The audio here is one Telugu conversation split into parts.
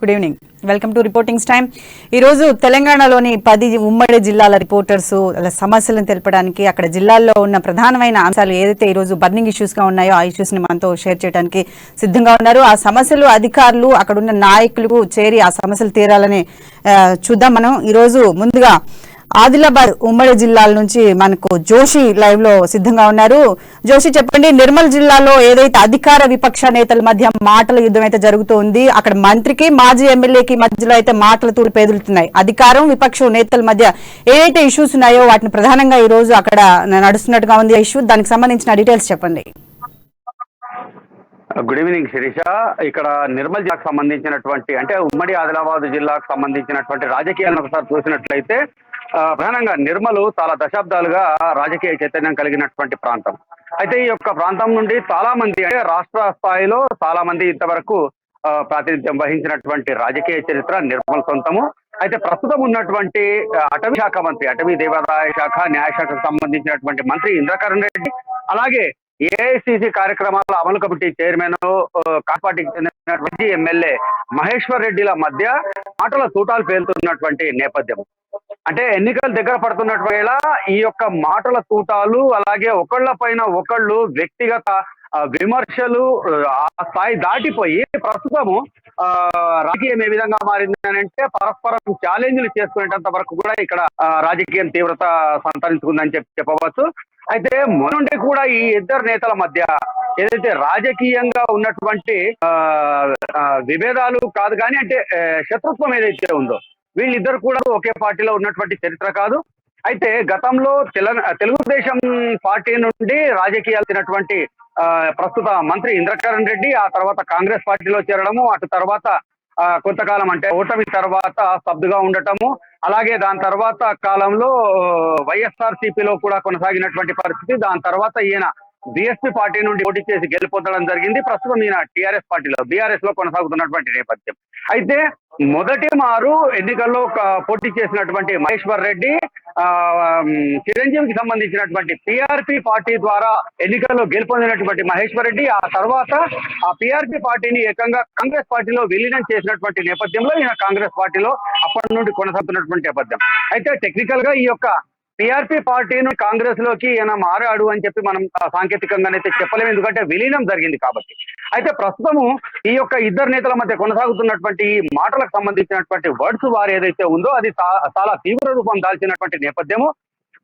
Good evening, welcome to reportings time. ఈరోజు తెలంగాణలోని 10 ఉమ్మడి జిల్లాల రిపోర్టర్స్ సమస్యలను తెలపడానికి అక్కడ జిల్లాల్లో ఉన్న ప్రధానమైన అంశాలు ఏదైతే ఈరోజు బర్నింగ్ ఇష్యూస్గా ఉన్నాయో ఆ ఇష్యూస్ని మనతో షేర్ చేయడానికి సిద్ధంగా ఉన్నారు. ఆ సమస్యలు అధికారులు అక్కడున్న నాయకులకు చేరి ఆ సమస్యలు తీరాలని చూద్దాం. మనం ఈరోజు ముందుగా ఆదిలాబాద్ ఉమ్మడి జిల్లాల నుంచి మనకు జోషి లైవ్ లో సిద్ధంగా ఉన్నారు. జోషి, చెప్పండి, నిర్మల్ జిల్లాలో ఏదైతే అధికార విపక్ష నేతల మధ్య మాటల యుద్ధం అయితే జరుగుతోంది, అక్కడ మంత్రికి మాజీ ఎమ్మెల్యేకి మధ్యలో అయితే మాటల తూడు పేదులుతున్నాయి. అధికారం విపక్ష నేతల మధ్య ఏదైతే ఇష్యూస్ ఉన్నాయో వాటిని ప్రధానంగా ఈ రోజు అక్కడ నడుస్తున్నట్టుగా ఉంది ఇష్యూ. దానికి సంబంధించిన డీటెయిల్స్ చెప్పండి. Good evening Sirisha. ఇక్కడ నిర్మల్ జిల్లాకు సంబంధించినటువంటి అంటే ఉమ్మడి ఆదిలాబాద్ జిల్లాకు సంబంధించినటువంటి రాజకీయాలను ఒకసారి చూసినట్లయితే ప్రధానంగా నిర్మలు చాలా దశాబ్దాలుగా రాజకీయ చైతన్యం కలిగినటువంటి ప్రాంతం. అయితే ఈ యొక్క ప్రాంతం నుండి చాలా మంది అంటే రాష్ట్ర స్థాయిలో చాలా మంది ఇంతవరకు ప్రాతినిధ్యం వహించినటువంటి రాజకీయ చరిత్ర నిర్మల్ సొంతము. అయితే ప్రస్తుతం ఉన్నటువంటి అటవీ శాఖ మంత్రి, అటవీ దేవాదాయ శాఖ, న్యాయశాఖకు సంబంధించినటువంటి మంత్రి ఇంద్రకరణ్ రెడ్డి, అలాగే ఏఐసిసి కార్యక్రమాల అమలు కమిటీ చైర్మన్ కాపాటికి చెందినటువంటి ఎమ్మెల్యే మహేశ్వర్ రెడ్డిల మధ్య మాటల తూటాలు పేలుతున్నటువంటి నేపథ్యం. అంటే ఎన్నికలు దగ్గర పడుతున్నటువంటి వేళ ఈ యొక్క మాటల తూటాలు, అలాగే ఒకళ్ళ పైన ఒకళ్ళు వ్యక్తిగత విమర్శలు ఆ స్థాయి దాటిపోయి ప్రస్తుతము రాజకీయం ఏ విధంగా మారింది అని అంటే పరస్పరం ఛాలెంజ్లు చేసుకునేటంత వరకు కూడా ఇక్కడ రాజకీయం తీవ్రత సంతరించుకుందని చెప్పవచ్చు. అయితే మొన్నుండి కూడా ఈ ఇద్దరు నేతల మధ్య ఏదైతే రాజకీయంగా ఉన్నటువంటి విభేదాలు కాదు కానీ అంటే శత్రుత్వం ఏదైతే ఉందో, వీళ్ళిద్దరు కూడా ఒకే పార్టీలో ఉన్నటువంటి చరిత్ర కాదు. అయితే గతంలో తెలుగుదేశం పార్టీ నుండి రాజకీయాలు తినటువంటి ప్రస్తుత మంత్రి ఇంద్రకరణ్ రెడ్డి ఆ తర్వాత కాంగ్రెస్ పార్టీలో చేరడము, అటు తర్వాత కొంతకాలం అంటే ఓటమి తర్వాత స్తబ్దుగా ఉండటము, అలాగే దాని తర్వాత కాలంలో వైఎస్ఆర్సీపీలో కూడా కొనసాగినటువంటి పరిస్థితి. దాని తర్వాత ఈయన బీఎస్పీ పార్టీ నుండి పోటీ చేసి గెలుపొందడం జరిగింది. ప్రస్తుతం ఈయన టీఆర్ఎస్ పార్టీలో బీఆర్ఎస్ లో కొనసాగుతున్నటువంటి నేపథ్యం. అయితే మొదటి మారు ఎన్నికల్లో పోటీ చేసినటువంటి మహేశ్వర్ రెడ్డి చిరంజీవికి సంబంధించినటువంటి పిఆర్పి పార్టీ ద్వారా ఎన్నికల్లో గెలుపొందినటువంటి మహేశ్వర్ రెడ్డి ఆ తర్వాత ఆ పిఆర్పి పార్టీని ఏకంగా కాంగ్రెస్ పార్టీలో విలీనం చేసినటువంటి నేపథ్యంలో ఈయన కాంగ్రెస్ పార్టీలో అప్పటి నుండి కొనసాగుతున్నటువంటి నేపథ్యం. అయితే టెక్నికల్ గా ఈ యొక్క పిఆర్పి పార్టీని కాంగ్రెస్ లోకి ఈయన మారాడు అని చెప్పి మనం సాంకేతికంగానైతే చెప్పలేము, ఎందుకంటే విలీనం జరిగింది కాబట్టి. అయితే ప్రస్తుతము ఈ యొక్క ఇద్దరు నేతల మధ్య కొనసాగుతున్నటువంటి ఈ మాటలకు సంబంధించినటువంటి వర్డ్స్ వారు ఏదైతే ఉందో అది చాలా తీవ్ర రూపం దాల్చినటువంటి నేపథ్యము.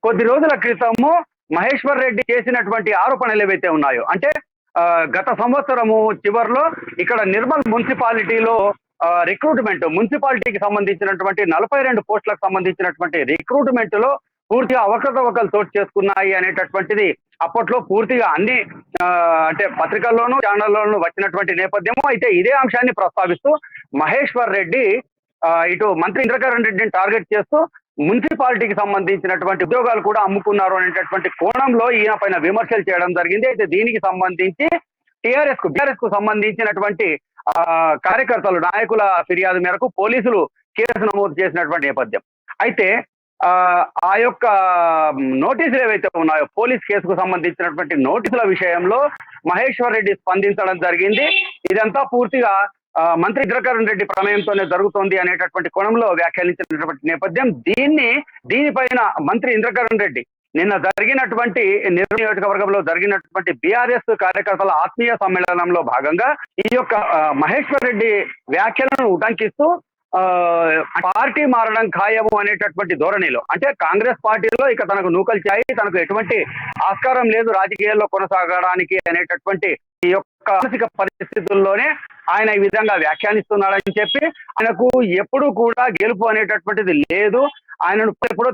కొద్ది రోజుల క్రితము మహేశ్వర్ రెడ్డి చేసినటువంటి ఆరోపణలు ఏవైతే ఉన్నాయో అంటే గత సంవత్సరము చివరిలో ఇక్కడ నిర్మల్ మున్సిపాలిటీలో రిక్రూట్మెంట్, మున్సిపాలిటీకి సంబంధించినటువంటి 42 పోస్టులకు సంబంధించినటువంటి రిక్రూట్మెంట్ లో పూర్తిగా అవకతవకలు చోటు చేసుకున్నాయి అనేటటువంటిది అప్పట్లో పూర్తిగా అన్ని అంటే పత్రికల్లోనూ ఛానల్లోనూ వచ్చినటువంటి నేపథ్యము. అయితే ఇదే అంశాన్ని ప్రస్తావిస్తూ మహేశ్వర్ రెడ్డి ఇటు మంత్రి ఇంద్రకరణ్ రెడ్డిని టార్గెట్ చేస్తూ మున్సిపాలిటీకి సంబంధించినటువంటి ఉద్యోగాలు కూడా అమ్ముకున్నారు అనేటటువంటి కోణంలో ఈయన పైన విమర్శలు చేయడం జరిగింది. అయితే దీనికి సంబంధించి బీఆర్ఎస్ కు సంబంధించినటువంటి కార్యకర్తలు, నాయకుల ఫిర్యాదు మేరకు పోలీసులు కేసు నమోదు చేసినటువంటి నేపథ్యం. అయితే ఆ యొక్క నోటీసులు ఏవైతే ఉన్నాయో పోలీస్ కేసుకు సంబంధించినటువంటి నోటీసుల విషయంలో మహేశ్వర్ రెడ్డి స్పందించడం జరిగింది. ఇదంతా పూర్తిగా మంత్రి ఇంద్రకరణ్ రెడ్డి ప్రమేయంతోనే జరుగుతోంది అనేటటువంటి కోణంలో వ్యాఖ్యానించినటువంటి నేపథ్యం. దీనిపైన మంత్రి ఇంద్రకరణ్ రెడ్డి నిన్న జరిగినటువంటి నిర్మల్ నియోజకవర్గంలో జరిగినటువంటి బీఆర్ఎస్ కార్యకర్తల ఆత్మీయ సమ్మేళనంలో భాగంగా ఈ యొక్క మహేశ్వర్ రెడ్డి వ్యాఖ్యలను ఉటంకిస్తూ పార్టీ మారడం ఖాయము అనేటటువంటి ధోరణిలో అంటే కాంగ్రెస్ పార్టీలో ఇక తనకు నూకలు చాయి, తనకు ఎటువంటి ఆస్కారం లేదు రాజకీయాల్లో కొనసాగడానికి అనేటటువంటి ఈ యొక్క మానసిక పరిస్థితుల్లోనే ఆయన ఈ విధంగా వ్యాఖ్యానిస్తున్నాడని చెప్పి ఆయనకు ఎప్పుడు కూడా గెలుపు అనేటటువంటిది లేదు, ఆయనను ఎప్పుడో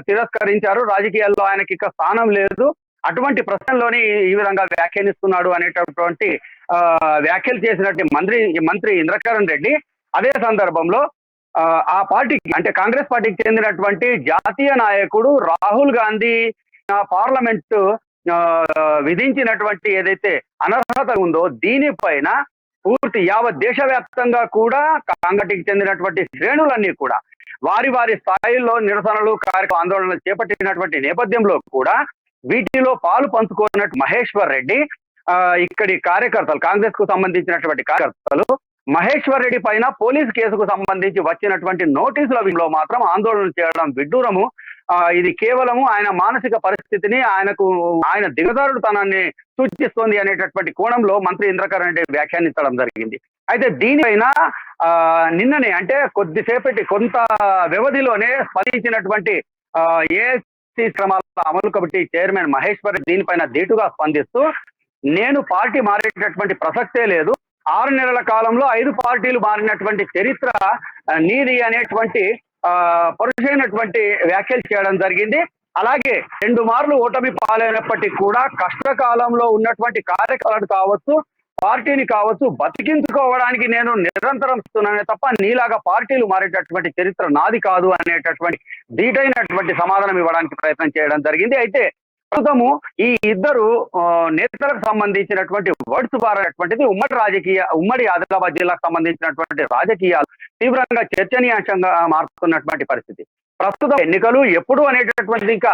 తిరస్కరించారు, రాజకీయాల్లో ఆయనకి ఇక స్థానం లేదు, అటువంటి ప్రశ్నలోని ఈ విధంగా వ్యాఖ్యానిస్తున్నాడు అనేటటువంటి వ్యాఖ్యలు చేసినట్టు మంత్రి ఇంద్రకరణ్ రెడ్డి అదే సందర్భంలో ఆ పార్టీకి అంటే కాంగ్రెస్ పార్టీకి చెందినటువంటి జాతీయ నాయకుడు రాహుల్ గాంధీ పార్లమెంటు విధించినటువంటి ఏదైతే అనర్హత ఉందో దీనిపైన పూర్తి యావత్ దేశవ్యాప్తంగా కూడా కాంగ్రెస్కి చెందినటువంటి శ్రేణులన్నీ కూడా వారి స్థాయిల్లో నిరసనలు ఆందోళనలు చేపట్టినటువంటి నేపథ్యంలో కూడా వీటిలో పాలు పంచుకున్నట్టు మహేశ్వర్ రెడ్డి ఇక్కడి కార్యకర్తలు, కాంగ్రెస్ కు సంబంధించినటువంటి కార్యకర్తలు మహేశ్వర్ రెడ్డి పైన పోలీస్ కేసుకు సంబంధించి వచ్చినటువంటి నోటీసుల విషయంలో మాత్రం ఆందోళన చేయడం విడ్డూరము. ఇది కేవలము ఆయన మానసిక పరిస్థితిని, ఆయన దిగజారుడుతనాన్ని సూచిస్తోంది అనేటటువంటి కోణంలో మంత్రి ఇంద్రకరణ్ రెడ్డి వ్యాఖ్యానించడం జరిగింది. అయితే దీనిపైన నిన్ననే అంటే కొంత వ్యవధిలోనే స్పందించినటువంటి ఏఐసీ క్రమాల అమలు కమిటీ చైర్మన్ మహేశ్వర్ రెడ్డి దీనిపైన ధీటుగా స్పందిస్తూ, నేను పార్టీ మారేటటువంటి ప్రసక్తే లేదు, 6 నెలల కాలంలో 5 పార్టీలు మారినటువంటి చరిత్ర నీది అనేటువంటి పరుషైనటువంటి వ్యాఖ్యలు చేయడం జరిగింది. అలాగే 2 మార్లు ఓటమి పాలైనప్పటికీ కూడా కష్టకాలంలో ఉన్నటువంటి కార్యకర్తలు కావచ్చు, పార్టీని కావచ్చు బతికించుకోవడానికి నేను నిరంతరం ఇస్తున్నానే తప్ప నీలాగా పార్టీలు మారేటటువంటి చరిత్ర నాది కాదు అనేటటువంటి ధీటైనటువంటి సమాధానం ఇవ్వడానికి ప్రయత్నం చేయడం జరిగింది. అయితే ప్రస్తుతము ఈ ఇద్దరు నేతలకు సంబంధించినటువంటి వర్డ్స్ బారటువంటిది ఉమ్మడి ఆదిలాబాద్ జిల్లాకు సంబంధించినటువంటి రాజకీయాలు తీవ్రంగా చర్చనీయాంశంగా మారుతున్నటువంటి పరిస్థితి. ప్రస్తుతం ఎన్నికలు ఎప్పుడు అనేటటువంటిది ఇంకా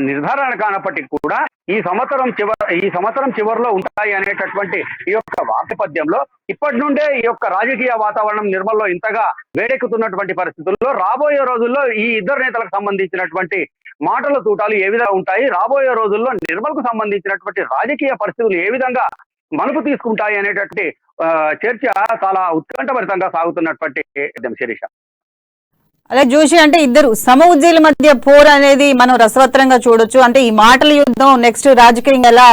నిర్ధారణ కానప్పటికీ కూడా ఈ సంవత్సరం చివరిలో ఉంటాయి అనేటటువంటి ఈ యొక్క వాక్యపద్యంలో ఇప్పటి నుండే ఈ యొక్క రాజకీయ వాతావరణం నిర్మల్లో ఇంతగా వేడెక్కుతున్నటువంటి పరిస్థితుల్లో రాబోయే రోజుల్లో ఈ ఇద్దరు నేతలకు సంబంధించినటువంటి మాటల తూటాలు ఏ విధంగా ఉంటాయి, రాబోయే రోజుల్లో నిర్మల్కు సంబంధించినటువంటి రాజకీయ పరిస్థితులు ఏ విధంగా మలుపు తీసుకుంటాయి అనేటటువంటి చర్చ చాలా ఉత్కంఠభరితంగా సాగుతున్నటువంటి శిరీష. అలా జోషి, అంటే ఇద్దరు సమఉజ్జీల మధ్య పోర్ అనేది మనం రసవత్రంగా చూడొచ్చు. అంటే ఈ మాటల యుద్ధం నెక్స్ట్ రాజకీయంగా ఎలా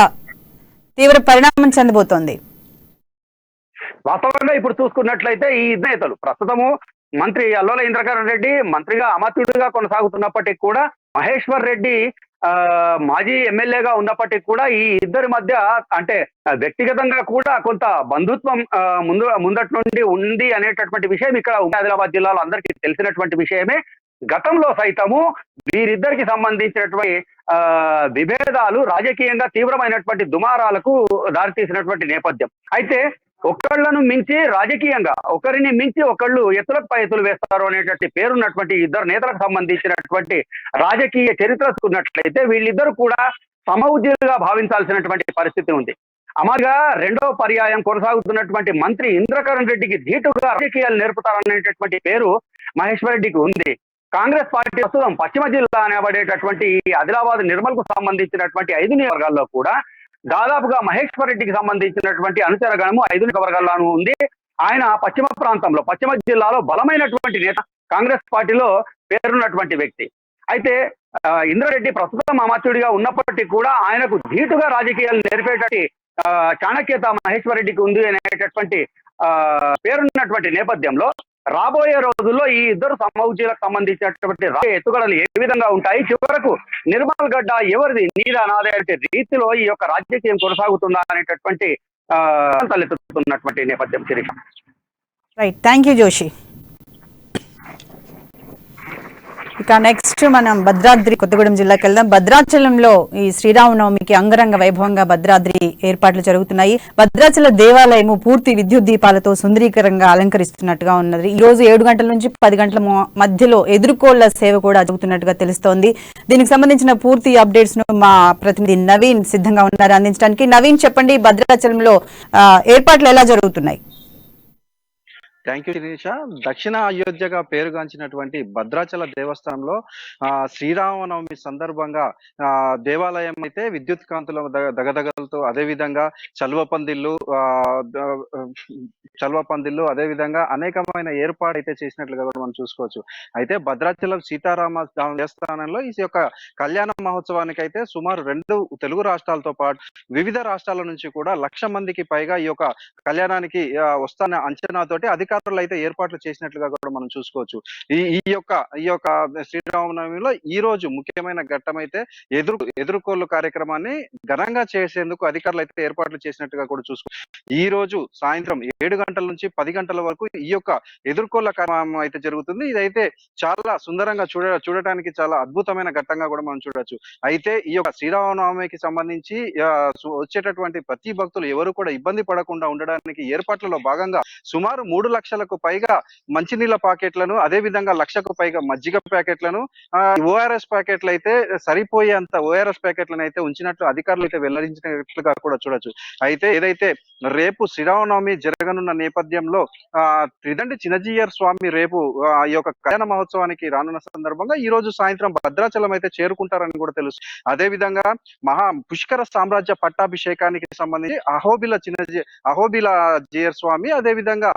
తీవ్ర పరిణామం చెందబోతోంది? వాస్తవంగా ఇప్పుడు చూసుకున్నట్లయితే ఈ ఇద్దరు నేతలు ప్రస్తుతము మంత్రి అల్లోల ఇంద్రకరణ్ రెడ్డి మంత్రిగా అమాత్యుడిగా కొనసాగుతున్నప్పటికీ కూడా, మహేశ్వర్ రెడ్డి మాజీ ఎమ్మెల్యేగా ఉన్నప్పటికీ కూడా ఈ ఇద్దరి మధ్య అంటే వ్యక్తిగతంగా కూడా కొంత బంధుత్వం ముందటి నుండి ఉంది అనేటటువంటి విషయం ఇక్కడ ఆదిలాబాద్ జిల్లాలో అందరికీ తెలిసినటువంటి విషయమే. గతంలో సైతము వీరిద్దరికి సంబంధించినటువంటి విభేదాలు రాజకీయంగా తీవ్రమైనటువంటి దుమారాలకు దారితీసినటువంటి నేపథ్యం. అయితే ఒకళ్ళను మించి రాజకీయంగా ఒకరిని మించి ఒకళ్ళు ఎత్తులకు పై ఎత్తులు వేస్తారు అనేటువంటి పేరున్నటువంటి ఇద్దరు నేతలకు సంబంధించినటువంటి రాజకీయ చరిత్ర చూసుకున్నట్లయితే వీళ్ళిద్దరు కూడా సమఉజ్జీలుగా భావించాల్సినటువంటి పరిస్థితి ఉంది. అమరుగా 2వ పర్యాయం కొనసాగుతున్నటువంటి మంత్రి ఇంద్రకరణ్ రెడ్డికి ధీటుగా రాజకీయాలు నేర్పుతారనేటటువంటి పేరు మహేశ్వర్ రెడ్డికి ఉంది. కాంగ్రెస్ పార్టీ ప్రస్తుతం పశ్చిమ జిల్లా అనబడేటటువంటి ఆదిలాబాద్ నిర్మల్ కు సంబంధించినటువంటి 5 నియోజకవర్గాల్లో కూడా దాదాపుగా మహేశ్వర్ రెడ్డికి సంబంధించినటువంటి అనుచరగణము 5 నియోజకవర్గాల్లోనూ ఉంది. ఆయన పశ్చిమ జిల్లాలో బలమైనటువంటి నేత, కాంగ్రెస్ పార్టీలో పేరున్నటువంటి వ్యక్తి. అయితే ఇంద్రారెడ్డి ప్రస్తుతం అమాత్యుడిగా ఉన్నప్పటికీ కూడా ఆయనకు ధీటుగా రాజకీయాలు నేర్పేటటువంటి చాణక్యత మహేశ్వర్ రెడ్డికి ఉంది అనేటటువంటి పేరున్నటువంటి నేపథ్యంలో రాబోయే రోజుల్లో ఈ ఇద్దరు సమఉజ్జీలకు సంబంధించినటువంటి ఎత్తుగడలు ఏ విధంగా ఉంటాయి, చివరకు నిర్మల్ గడ్డ ఎవరిది నీదా నాదే అనే రీతిలో ఈ యొక్క రాజకీయం కొనసాగుతుందా అనేటటువంటి తలెత్తుతున్నటువంటి నేపథ్యం. Sirisha, right, thank you Joshi. ఇక నెక్స్ట్ మనం భద్రాద్రి కొత్తగూడెం జిల్లాకి వెళ్దాం. భద్రాచలంలో ఈ శ్రీరామనవమికి అంగరంగ వైభవంగా భద్రాద్రి ఏర్పాట్లు జరుగుతున్నాయి. భద్రాచల దేవాలయము పూర్తి విద్యుత్ దీపాలతో సుందరీకరంగా అలంకరిస్తున్నట్టుగా ఉన్నది. ఈ రోజు 7 గంటల నుంచి 10 గంటల మధ్యలో ఎదుర్కోళ్ల సేవ కూడా జరుగుతున్నట్టుగా తెలుస్తోంది. దీనికి సంబంధించిన పూర్తి అప్డేట్స్ ను మా ప్రతినిధి నవీన్ సిద్ధంగా ఉన్నారు అందించడానికి. నవీన్, చెప్పండి, భద్రాచలంలో ఏర్పాట్లు ఎలా జరుగుతున్నాయి? Thank you Sirisha. దక్షిణ అయోధ్యగా పేరుగాంచినటువంటి భద్రాచల దేవస్థానంలో శ్రీరామనవమి సందర్భంగా దేవాలయం అయితే విద్యుత్ కాంతుల దగదగలతో, అదేవిధంగా చల్వ పందిళ్ళు అదేవిధంగా అనేకమైన ఏర్పాటు అయితే చేసినట్లుగా కూడా మనం చూసుకోవచ్చు. అయితే భద్రాచలం సీతారామ దేవస్థానంలో ఈ యొక్క కళ్యాణ మహోత్సవానికి అయితే సుమారు 2 తెలుగు రాష్ట్రాలతో పాటు వివిధ రాష్ట్రాల నుంచి కూడా 1,00,000 మందికి పైగా ఈ యొక్క కళ్యాణానికి వస్తున్న అంచనాతోటి అధికారులు అయితే ఏర్పాట్లు చేసినట్లుగా కూడా మనం చూసుకోవచ్చు. ఈ యొక్క శ్రీరామనవమిలో ఈ రోజు ముఖ్యమైన ఘట్టం అయితే ఎదుర్కోళ్ళు కార్యక్రమాన్ని ఘనంగా చేసేందుకు అధికారులు అయితే ఏర్పాట్లు చేసినట్టుగా కూడా చూసుకోవచ్చు. ఈ రోజు సాయంత్రం 7 గంటల నుంచి 10 గంటల వరకు ఈ యొక్క ఎదుర్కోళ్ళ కార్యక్రమం అయితే జరుగుతుంది. ఇదైతే చాలా సుందరంగా చూడటానికి చాలా అద్భుతమైన ఘట్టంగా కూడా మనం చూడొచ్చు. అయితే ఈ యొక్క శ్రీరామనవమికి సంబంధించి వచ్చేటటువంటి ప్రతి భక్తులు ఎవరు కూడా ఇబ్బంది పడకుండా ఉండడానికి ఏర్పాట్లలో భాగంగా సుమారు 3 లక్షలకు పైగా మంచినీళ్ళ ప్యాకెట్లను, అదే విధంగా 1,00,000కు పైగా మజ్జిగ ప్యాకెట్లను, ఓఆర్ఎస్ ప్యాకెట్లు అయితే సరిపోయేంత ఓఆర్ఎస్ ప్యాకెట్లను అయితే ఉంచినట్లు అధికారులు అయితే వెల్లడించినట్లుగా కూడా చూడొచ్చు. అయితే ఏదైతే రేపు శ్రీరామనవమి జరగనున్న నేపథ్యంలో త్రిదండి చిన్నజీయర్ స్వామి రేపు ఈ యొక్క కళ్యాణ మహోత్సవానికి రానున్న సందర్భంగా ఈ రోజు సాయంత్రం భద్రాచలం అయితే చేరుకుంటారని కూడా తెలుసు. అదే విధంగా పుష్కర సామ్రాజ్య పట్టాభిషేకానికి సంబంధించి అహోబిల జీయర్ స్వామి, అదే విధంగా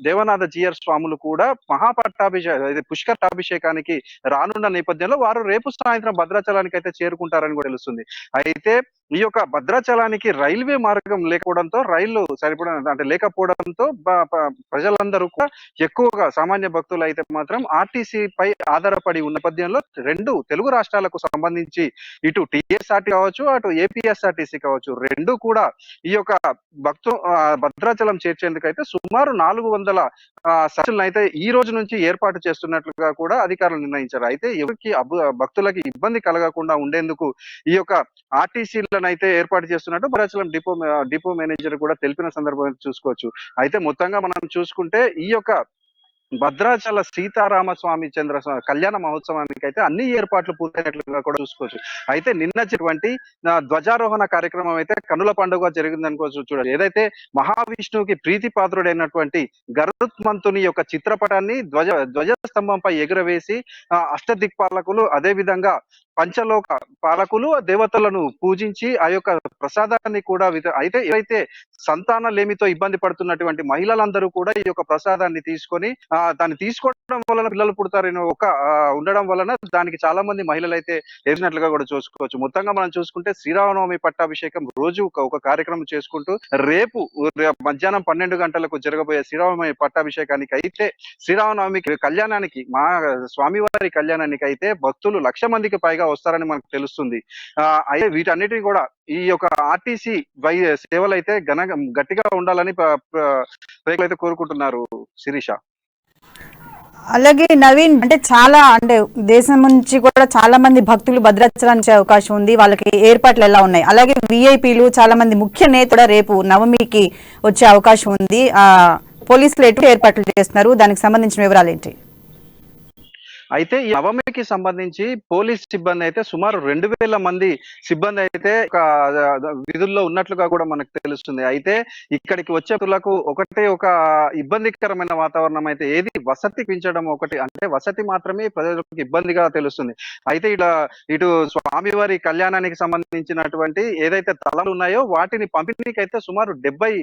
దేవనాథ జీయర్ స్వాములు కూడా పుష్కరాభిషేకానికి రానున్న నేపథ్యంలో వారు రేపు సాయంత్రం భద్రాచలానికి అయితే చేరుకుంటారని కూడా తెలుస్తుంది. అయితే ఈ యొక్క భద్రాచలానికి రైల్వే మార్గం లేకపోవడంతో, రైళ్లు లేకపోవడంతో ప్రజలందరూ కూడా ఎక్కువగా సామాన్య భక్తులు అయితే మాత్రం ఆర్టీసీ పై ఆధారపడి ఉన్న నేపథ్యంలో 2 తెలుగు రాష్ట్రాలకు సంబంధించి ఇటు టీఎస్ఆర్టీ కావచ్చు, అటు ఏపీఎస్ఆర్టీసీ కావచ్చు, 2 కూడా ఈ యొక్క భద్రాచలం చేర్చేందుకు అయితే సుమారు 400 సర్కిల్ని అయితే ఈ రోజు నుంచి ఏర్పాటు చేస్తున్నట్లుగా కూడా అధికారులు నిర్ణయించారు. అయితే ఎవరికి భక్తులకి ఇబ్బంది కలగకుండా ఉండేందుకు ఈ యొక్క ఆర్టీసీలను అయితే ఏర్పాటు చేస్తున్నట్టు భద్రాచలం డిపో మేనేజర్ కూడా తెలిపిన సందర్భం చూసుకోవచ్చు. అయితే మొత్తంగా మనం చూసుకుంటే ఈ యొక్క భద్రాచల సీతారామస్వామి కళ్యాణ మహోత్సవానికి అయితే అన్ని ఏర్పాట్లు పూర్తయినట్లుగా కూడా చూసుకోవచ్చు. అయితే నిన్నటువంటి ధ్వజారోహణ కార్యక్రమం అయితే కనుల పండుగ జరిగిందనుకోవచ్చు. చూడండి, ఏదైతే మహావిష్ణువుకి ప్రీతి పాత్రుడైనటువంటి గరుత్మంతుని యొక్క చిత్రపటాన్ని ధ్వజస్తంభంపై ఎగురవేసి అష్టదిక్పాలకులు, అదే విధంగా పంచలోక పాలకులు దేవతలను పూజించి ఆ యొక్క ప్రసాదాన్ని కూడా అయితే ఏవైతే సంతానలేమితో ఇబ్బంది పడుతున్నటువంటి మహిళలందరూ కూడా ఈ యొక్క ప్రసాదాన్ని తీసుకొని దాన్ని తీసుకోవడం వలన పిల్లలు పుడతారని ఉండడం వలన దానికి చాలా మంది మహిళలు అయితే ఎదిగినట్లుగా కూడా చూసుకోవచ్చు. మొత్తంగా మనం చూసుకుంటే శ్రీరామనవమి పట్టాభిషేకం రోజు ఒక కార్యక్రమం చేసుకుంటూ రేపు మధ్యాహ్నం 12 గంటలకు జరగబోయే శ్రీరామనవమి పట్టాభిషేకానికి అయితే శ్రీరామనవమి కళ్యాణానికి స్వామివారి కళ్యాణానికి అయితే భక్తులు 1,00,000 మందికి పైగా వస్తారని మనకు తెలుస్తుంది. అయితే వీటన్నిటిని కూడా ఈ యొక్క ఆర్టీసీ సేవలు అయితే గట్టిగా ఉండాలని ప్రజలైతే కోరుకుంటున్నారు శిరీష. అలాగే నవీన్, అంటే దేశం నుంచి కూడా చాలా మంది భక్తులు భద్రాచలానికి అవకాశం ఉంది. వాళ్ళకి ఏర్పాట్లు ఎలా ఉన్నాయి? అలాగే విఐపీలు, చాలా మంది ముఖ్య నేతలు కూడా రేపు నవమికి వచ్చే అవకాశం ఉంది. పోలీసులు ఎటువంటి ఏర్పాట్లు చేస్తున్నారు? దానికి సంబంధించిన వివరాలు ఏంటి? అయితే ఈ నవమికి సంబంధించి పోలీస్ సిబ్బంది అయితే సుమారు 2,000 మంది సిబ్బంది అయితే విధుల్లో ఉన్నట్లుగా కూడా మనకు తెలుస్తుంది. అయితే ఇక్కడికి వచ్చేలకు ఒక ఇబ్బందికరమైన వాతావరణం అయితే ఏది వసతి పెంచడం ఒకటి, అంటే వసతి మాత్రమే ప్రజలకు ఇబ్బందిగా తెలుస్తుంది. అయితే ఇటు స్వామివారి కళ్యాణానికి సంబంధించినటువంటి ఏదైతే తలలు ఉన్నాయో వాటిని పంపిణీకి అయితే సుమారు 70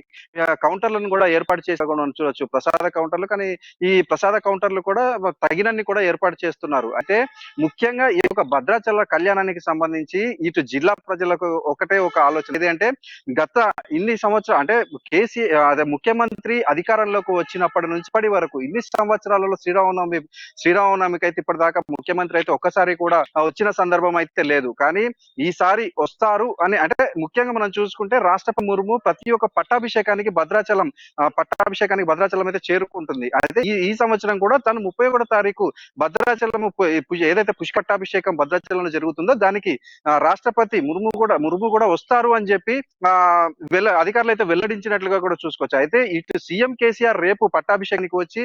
కౌంటర్లను కూడా ఏర్పాటు చేసి చూడొచ్చు, ప్రసాద కౌంటర్లు. కానీ ఈ ప్రసాద కౌంటర్లు కూడా తగినన్ని కూడా ఏర్పాటు చేస్తున్నారు. అయితే ముఖ్యంగా ఈ యొక్క భద్రాచల కళ్యాణానికి సంబంధించి ఇటు జిల్లా ప్రజలకు ఒక ఆలోచన ఏంటంటే, గత ఇన్ని సంవత్సరాలు అంటే అదే ముఖ్యమంత్రి అధికారంలోకి వచ్చినప్పటి నుంచి వరకు ఇన్ని సంవత్సరాలలో శ్రీరామనవమికి అయితే ఇప్పటిదాకా ముఖ్యమంత్రి అయితే ఒక్కసారి కూడా వచ్చిన సందర్భం అయితే లేదు. కానీ ఈసారి వస్తారు అని, అంటే ముఖ్యంగా మనం చూసుకుంటే రాష్ట్రపతి ముర్ము ప్రతి ఒక్క పట్టాభిషేకానికి భద్రాచలం అయితే చేరుకుంటుంది. అయితే ఈ సంవత్సరం కూడా తను 31వ తారీఖు భద్రాచలం ఏదైతే పుష్కరాభిషేకం భద్రాచలంలో జరుగుతుందో దానికి రాష్ట్రపతి ముర్ము కూడా వస్తారు అని చెప్పి అధికారులు అయితే వెల్లడించినట్లుగా కూడా చూసుకోవచ్చు. అయితే ఇటు సీఎం కేసీఆర్ రేపు పట్టాభిషేకానికి వచ్చి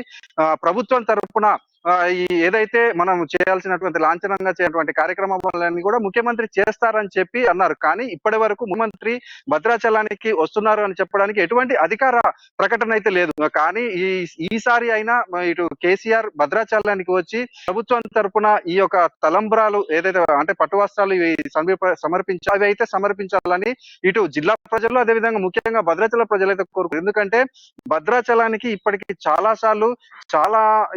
ప్రభుత్వం తరఫున ఏదైతే మనం చేయాల్సినటువంటి లాంఛనంగా చేయాల్సినటువంటి కార్యక్రమాలన్నీ కూడా ముఖ్యమంత్రి చేస్తారని చెప్పి అన్నారు. కానీ ఇప్పటి వరకు ముఖ్యమంత్రి భద్రాచలానికి వస్తున్నారు అని చెప్పడానికి ఎటువంటి అధికార ప్రకటన అయితే లేదు. కానీ ఈసారి అయినా ఇటు కేసీఆర్ భద్రాచలానికి వచ్చి ప్రభుత్వం తరఫున ఈ యొక్క తలంబ్రాలు ఏదైతే అంటే పట్టు వస్త్రాలు అవి అయితే సమర్పించాలని ఇటు జిల్లా ప్రజలు, అదేవిధంగా ముఖ్యంగా భద్రాచల ప్రజలైతే కోరుకుంటారు. ఎందుకంటే భద్రాచలానికి ఇప్పటికి చాలా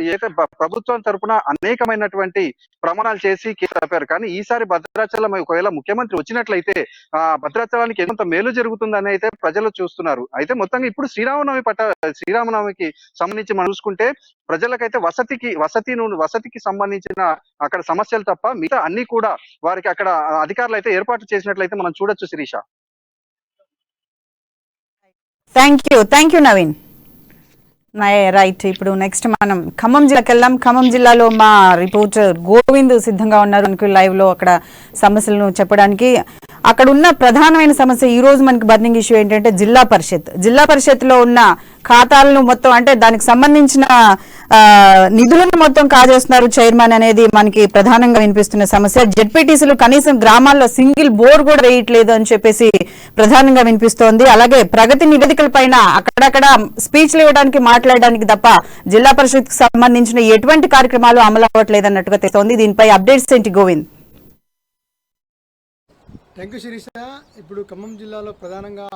ఏదైతే ప్రభుత్వం తరఫున అనేకమైనటువంటి ప్రమాణాలు చేసి చెప్పారు. కానీ ఈసారి భద్రాచలం ఒకవేళ ముఖ్యమంత్రి వచ్చినట్లయితే భద్రాచలానికి ఎంత మేలు జరుగుతుందని అయితే ప్రజలు చూస్తున్నారు. అయితే మొత్తంగా ఇప్పుడు శ్రీరామనవమికి సంబంధించి మనం చూసుకుంటే ప్రజలకైతే వసతికి సంబంధించిన అక్కడ సమస్యలు తప్ప మిగతా అన్ని కూడా వారికి అక్కడ అధికారులు అయితే ఏర్పాటు చేసినట్లయితే మనం చూడొచ్చు Sirisha. Thank you Naveen. Right. ఇప్పుడు నెక్స్ట్ మనం ఖమ్మం జిల్లాకి వెళ్దాం. ఖమ్మం జిల్లాలో మా రిపోర్టర్ గోవింద్ సిద్ధంగా ఉన్నారు మనకు లైవ్ లో అక్కడ సమస్యలను చెప్పడానికి. అక్కడ ఉన్న ప్రధానమైన సమస్య ఈ రోజు మనకి బర్నింగ్ ఇష్యూ ఏంటంటే జిల్లా పరిషత్ లో ఉన్న ఖాతాలను మొత్తం అంటే దానికి సంబంధించిన నిధులను మొత్తం కాజేస్తున్నారు చైర్మన్ అనేది మనకి ప్రధానంగా వినిపిస్తున్న సమస్య. జెడ్పీటీసీలు కనీసం గ్రామాల్లో సింగిల్ బోర్ కూడా వేయట్లేదు అని చెప్పేసి ప్రధానంగా వినిపిస్తోంది. అలాగే ప్రగతి నివేదికల పైన అక్కడక్కడ స్పీచ్లు ఇవ్వడానికి మాట్లాడడానికి తప్ప జిల్లా పరిషత్ కు సంబంధించిన ఎటువంటి కార్యక్రమాలు అమలు అవ్వట్లేదు అన్నట్టుగా తెలుస్తోంది. దీనిపై అప్డేట్స్ ఏంటి గోవింద్? Thank you Sirisha. ఇప్పుడు ఖమ్మం జిల్లాలో ప్రధానంగా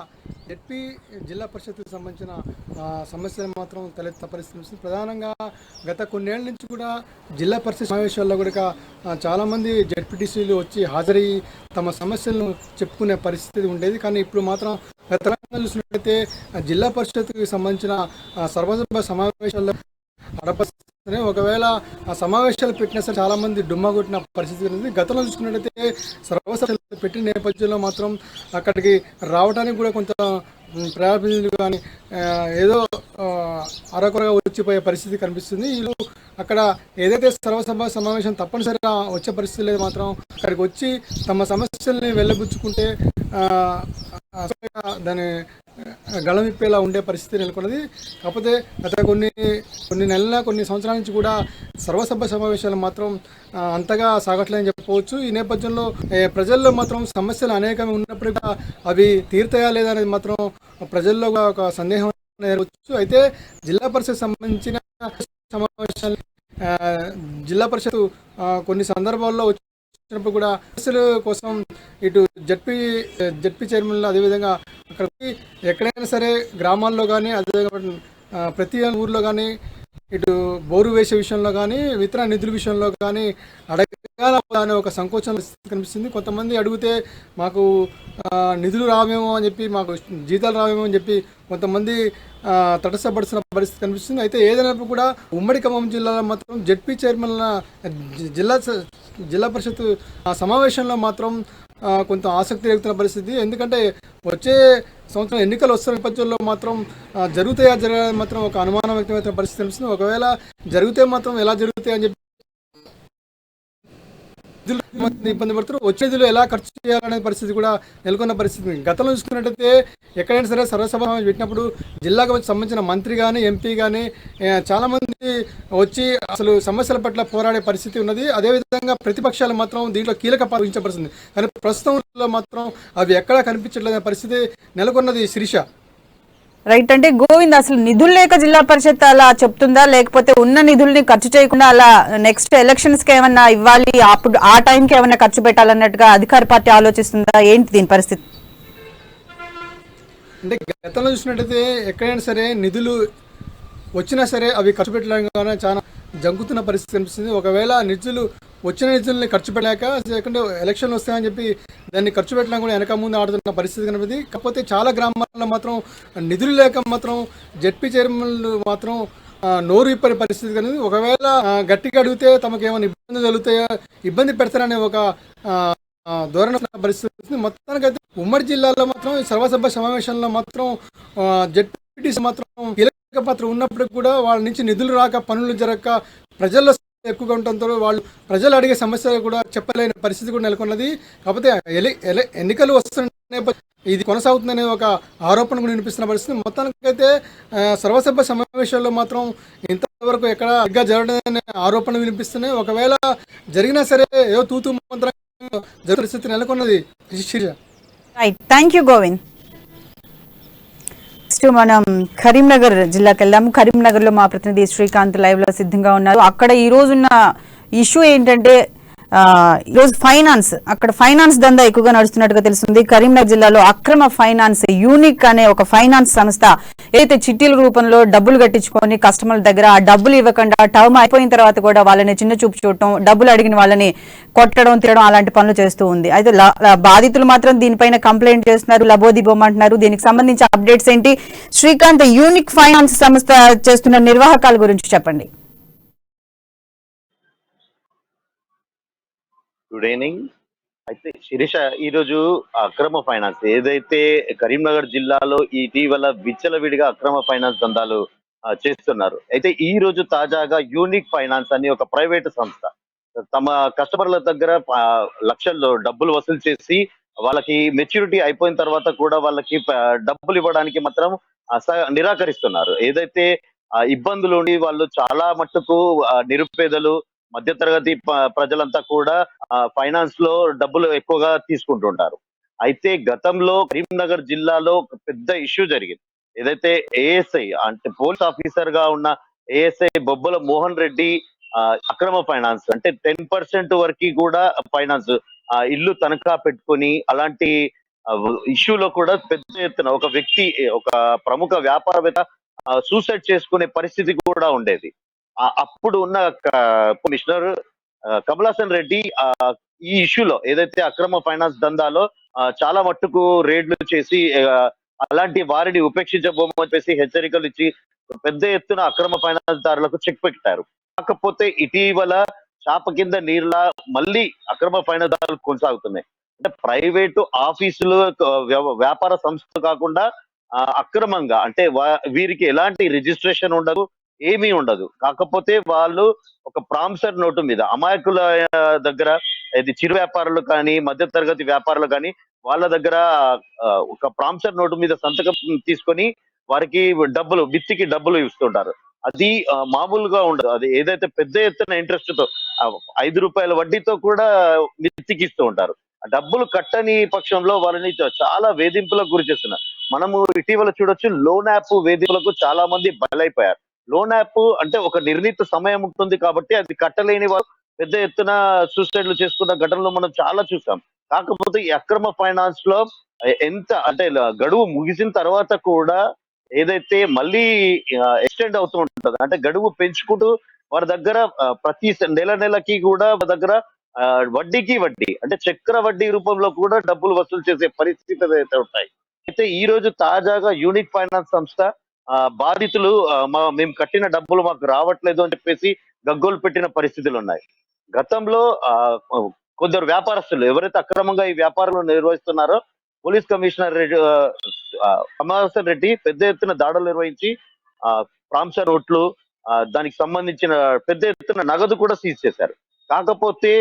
జెడ్పీ జిల్లా పరిషత్కు సంబంధించిన సమస్యలు మాత్రం తలెత్త పరిస్థితి. ప్రధానంగా గత కొన్నేళ్ల నుంచి కూడా జిల్లా పరిషత్ సమావేశాల్లో కూడా చాలామంది జెడ్పీటీసీలు వచ్చి హాజరయ్యి తమ సమస్యలను చెప్పుకునే పరిస్థితి ఉండేది. కానీ ఇప్పుడు మాత్రం గత చూసినట్లయితే జిల్లా పరిషత్కి సంబంధించిన సర్వసభ సమావేశాల్లో ఒకవేళ ఆ సమావేశాలు పెట్టినా సరే చాలా మంది డుమ్మా కొట్టిన పరిస్థితి ఉంది. గతంలో చూసుకున్నట్లయితే సర్వసభలు పెట్టిన నేపథ్యంలో మాత్రం అక్కడికి రావడానికి కూడా కొంత ప్రజాప్రతినిధులు కానీ ఏదో అరకొరగా వచ్చిపోయే పరిస్థితి కనిపిస్తుంది. వీళ్ళు అక్కడ ఏదైతే సర్వసభ సమావేశం తప్పనిసరిగా వచ్చే పరిస్థితి లేదు, మాత్రం అక్కడికి వచ్చి తమ సమస్యల్ని వెళ్ళబుచ్చుకుంటే దాని గళమిప్పేలా ఉండే పరిస్థితి నెలకొన్నది. కాకపోతే గత కొన్ని నెలల కొన్ని సంవత్సరాల నుంచి కూడా సర్వసభ సమావేశాలు మాత్రం అంతగా సాగట్లేదని చెప్పవచ్చు. ఈ నేపథ్యంలో ప్రజల్లో మాత్రం సమస్యలు అనేకమే ఉన్నప్పటికీ అవి తీరుతాయా లేదా అనేది మాత్రం ప్రజల్లో ఒక సందేహం నెలకొచ్చు. అయితే జిల్లా పరిషత్ సంబంధించిన సమావేశాలు జిల్లా పరిషత్ కొన్ని సందర్భాల్లో వచ్చినప్పుడు కూడా సమస్యల కోసం ఇటు జడ్పీ చైర్మన్లు అదేవిధంగా అక్కడ ఎక్కడైనా సరే గ్రామాల్లో కానీ అదేవిధంగా ప్రతి ఊర్లో కానీ ఇటు బోరు వేసే విషయంలో కానీ ఇతర నిధుల విషయంలో కానీ అడగాల అనే ఒక సంకోచం కనిపిస్తుంది. కొంతమంది అడిగితే మాకు నిధులు రావేమో అని చెప్పి, మాకు జీతాలు రావేమో అని చెప్పి కొంతమంది తటస్థపడుతున్న పరిస్థితి కనిపిస్తుంది. అయితే ఏదైనప్పుడు కూడా ఉమ్మడి ఖమ్మం జిల్లాలో మాత్రం జెడ్పీ చైర్మన్ల జిల్లా పరిషత్ సమావేశంలో మాత్రం కొంత ఆసక్తి రేగుతున్న పరిస్థితి. ఎందుకంటే వచ్చే సంవత్సరం ఎన్నికలు వస్తున్న నేపథ్యంలో మాత్రం జరుగుతాయా జరగాలని మాత్రం ఒక అనుమానం వ్యక్తమవుతున్న పరిస్థితి కనిపిస్తుంది. ఒకవేళ జరిగితే మాత్రం ఎలా జరుగుతాయి అని చెప్పి ఇబ్బంది పడుతున్నారు. వచ్చే నిధులు ఎలా ఖర్చు చేయాలనే పరిస్థితి కూడా నెలకొన్న పరిస్థితి. గతంలో చూసుకున్నట్టయితే ఎక్కడైనా సరే సర్వసభ పెట్టినప్పుడు జిల్లాకు సంబంధించిన మంత్రి కానీ ఎంపీ కానీ చాలామంది వచ్చి అసలు సమస్యల పట్ల పోరాడే పరిస్థితి ఉన్నది. అదేవిధంగా ప్రతిపక్షాలు మాత్రం దీంట్లో కీలక పాత్ర వహించబడుతుంది. కానీ ప్రస్తుతంలో మాత్రం అవి ఎక్కడా కనిపించట్లేదనే పరిస్థితి నెలకొన్నది. శిరీష రైట్. అంటే గోవింద్, అసలు నిధులు లేక జిల్లా పరిషత్ అలా చెప్తుందా, లేకపోతే ఉన్న నిధుల్ని ఖర్చు చేయకుండా అలా నెక్స్ట్ ఎలక్షన్స్ కి ఏమన్నా ఇవ్వాలి, అప్పుడు ఆ టైంకి ఏమన్నా ఖర్చు పెట్టాలన్నట్టుగా అధికార పార్టీ ఆలోచిస్తుందా? ఏంటి దీని పరిస్థితి? అంటే గతంలో చూసినట్టయితే ఎక్కడైనా సరే నిధులు వచ్చినా సరే అవి ఖర్చు పెట్టడానికి చాలా జంకుతున్న పరిస్థితి కనిపిస్తుంది. ఒకవేళ వచ్చిన నిధుల్ని ఖర్చు పెట్టలేక సెకండ్ ఎలక్షన్లు వస్తాయని చెప్పి దాన్ని ఖర్చు పెట్టడం కూడా వెనక ముందు ఆడుతున్న పరిస్థితి కనిపిస్తుంది. కాకపోతే చాలా గ్రామాల్లో మాత్రం నిధులు లేక మాత్రం జెడ్పీ చైర్మన్లు మాత్రం నోరు ఇప్పని పరిస్థితి కనిపిస్తుంది. ఒకవేళ గట్టిగా అడిగితే తమకు ఏమైనా ఇబ్బంది కలుగుతాయో, ఇబ్బంది పెడతారనే ఒక ధోరణ పరిస్థితి. మొత్తానికైతే ఉమ్మడి జిల్లాలో మాత్రం ఈ సర్వసభ సమావేశంలో మాత్రం జెడ్పీటీసీ మాత్రం కీలక పాత్ర ఉన్నప్పటికీ కూడా వాళ్ళ నుంచి నిధులు రాక, పనులు జరగక, ప్రజల్లో ఎక్కువగా ఉండటంతో వాళ్ళు ప్రజలు అడిగే సమస్యలు కూడా చెప్పలేని పరిస్థితి కూడా నెలకొన్నది. కాకపోతే ఎన్నికలు వస్తున్న ఇది కొనసాగుతుందనే ఒక ఆరోపణ కూడా వినిపిస్తున్న పరిస్థితి. మొత్తానికైతే సర్వసభ సమావేశాల్లో మాత్రం ఇంతవరకు ఎక్కడ ఇంకా జరగదనే ఆరోపణలు వినిపిస్తున్నాయి. ఒకవేళ జరిగినా సరే ఏదో తూతూ మంత్రంగా జరిగే పరిస్థితి నెలకొన్నది. Right, thank you Govind. మనం కరీంనగర్ జిల్లాకి వెళ్దాము. కరీంనగర్ లో మా ప్రతినిధి శ్రీకాంత్ లైవ్ లో సిద్ధంగా ఉన్నారు. అక్కడ ఈ రోజున్న ఇష్యూ ఏంటంటే ఈరోజు అక్కడ ఫైనాన్స్ దందా ఎక్కువగా నడుస్తున్నట్టుగా తెలుస్తుంది. కరీంనగర్ జిల్లాలో అక్రమ ఫైనాన్స్ యూనిక్ అనే ఒక ఫైనాన్స్ సంస్థ ఏదైతే చిట్టీల రూపంలో డబ్బులు కట్టించుకొని కస్టమర్ల దగ్గర ఆ డబ్బులు ఇవ్వకుండా టర్మ్ అయిపోయిన తర్వాత కూడా వాళ్ళని చిన్న చూపు చూడటం, డబ్బులు అడిగిన వాళ్ళని కొట్టడం, తిరగడం అలాంటి పనులు చేస్తూ ఉంది. అయితే బాధితులు మాత్రం దీనిపైన కంప్లైంట్ చేస్తున్నారు, లబోదిబోమంటున్నారు. దీనికి సంబంధించి అప్డేట్స్ ఏంటి? శ్రీకాంత్, యూనిక్ ఫైనాన్స్ సంస్థ చేస్తున్న నిర్వాహకాల గురించి చెప్పండి. Good evening. అయితే శిరీష, ఈరోజు అక్రమ ఫైనాన్స్ ఏదైతే కరీంనగర్ జిల్లాలో ఇటీవల విచ్చలవిడిగా అక్రమ ఫైనాన్స్ దందాలు చేస్తున్నారు. అయితే ఈ రోజు తాజాగా యూనిక్ ఫైనాన్స్ అని ఒక ప్రైవేట్ సంస్థ తమ కస్టమర్ల దగ్గర లక్షల్లో డబ్బులు వసూలు చేసి వాళ్ళకి మెచ్యూరిటీ అయిపోయిన తర్వాత కూడా వాళ్ళకి డబ్బులు ఇవ్వడానికి మాత్రం నిరాకరిస్తున్నారు. ఏదైతే ఇబ్బందులు ఉండి వాళ్ళు చాలా మట్టుకు నిరుపేదలు మధ్యతరగతి ప్రజలంతా కూడా ఫైనాన్స్ లో డబ్బులు ఎక్కువగా తీసుకుంటుంటారు. అయితే గతంలో కరీంనగర్ జిల్లాలో ఒక పెద్ద ఇష్యూ జరిగింది. ఏదైతే ఏఎస్ఐ అంటే పోలీస్ ఆఫీసర్ గా ఉన్న ఏఎస్ఐ బొబ్బల మోహన్ రెడ్డి అక్రమ ఫైనాన్స్ అంటే 10% వరకు కూడా ఫైనాన్స్ ఇల్లు తనఖా పెట్టుకొని అలాంటి ఇష్యూలో కూడా పెద్ద ఎత్తున ఒక వ్యక్తి ఒక ప్రముఖ వ్యాపారవేత్త సూసైడ్ చేసుకునే పరిస్థితి కూడా ఉండేది. అప్పుడు ఉన్న కమిషనర్ కమలాసన్ రెడ్డి ఈ ఇష్యూలో ఏదైతే అక్రమ ఫైనాన్స్ దందాలో చాలా మట్టుకు రేడ్లు చేసి అలాంటి వారిని ఉపేక్షించబోమని చెప్పేసి హెచ్చరికలు ఇచ్చి పెద్ద ఎత్తున అక్రమ ఫైనాన్స్ దారులకు చెక్ పెట్టారు. కాకపోతే ఇటీవల చాప కింద నీరులా మళ్ళీ అక్రమ ఫైనాన్స్ దారులు కొనసాగుతున్నాయి. అంటే ప్రైవేటు ఆఫీసులు వ్యాపార సంస్థలు కాకుండా అక్రమంగా అంటే వీరికి ఎలాంటి రిజిస్ట్రేషన్ ఉండదు, ఏమీ ఉండదు. కాకపోతే వాళ్ళు ఒక ప్రామిసర్ నోటు మీద అమాయకుల దగ్గర ఇది చిరు వ్యాపారులు కానీ మధ్య తరగతి వ్యాపారులు కానీ వాళ్ళ దగ్గర ఒక ప్రామిసర్ నోటు మీద సంతకం తీసుకొని వారికి డబ్బులు బిత్తికి డబ్బులు ఇస్తుంటారు. అది మామూలుగా ఉండదు. అది ఏదైతే పెద్ద ఎత్తున ఇంట్రెస్ట్ తో 5 రూపాయల వడ్డీతో కూడా మిత్తికిస్తూ ఉంటారు. డబ్బులు కట్టని పక్షంలో వాళ్ళని చాలా వేధింపులకు గురి చేస్తున్నారు. మనము ఇటీవల చూడొచ్చు లోన్ యాప్ వేధింపులకు చాలా మంది బలైపోయారు. లోన్ యాప్ అంటే ఒక నిర్ణీత సమయం ఉంటుంది కాబట్టి అది కట్టలేని వాళ్ళు పెద్ద ఎత్తున సూసైడ్లు చేసుకున్న ఘటనలు మనం చాలా చూసాం. కాకపోతే ఈ అక్రమ ఫైనాన్స్ లో ఎంత అంటే గడువు ముగిసిన తర్వాత కూడా ఏదైతే మళ్ళీ ఎక్స్టెండ్ అవుతూ ఉంటుంది అంటే గడువు పెంచుకుంటూ వారి దగ్గర ప్రతి నెలకి కూడా వారి దగ్గర వడ్డీకి వడ్డీ అంటే చక్ర వడ్డీ రూపంలో కూడా డబ్బులు వసూలు చేసే పరిస్థితులు అయితే ఉంటాయి. అయితే ఈ రోజు తాజాగా యూనిక్ ఫైనాన్స్ సంస్థ బాధితులు మేము కట్టిన డబ్బులు మాకు రావట్లేదు అని చెప్పేసి గగ్గోలు పెట్టిన పరిస్థితులు ఉన్నాయి. గతంలో కొందరు వ్యాపారస్తులు ఎవరైతే అక్రమంగా ఈ వ్యాపారాలు నిర్వహిస్తున్నారో పోలీస్ కమిషనర్ కమలాసన్ రెడ్డి పెద్ద ఎత్తున దాడులు నిర్వహించి ప్రామిసర్ నోట్లు దానికి సంబంధించిన పెద్ద ఎత్తున నగదు కూడా సీజ్ చేశారు. కాకపోతే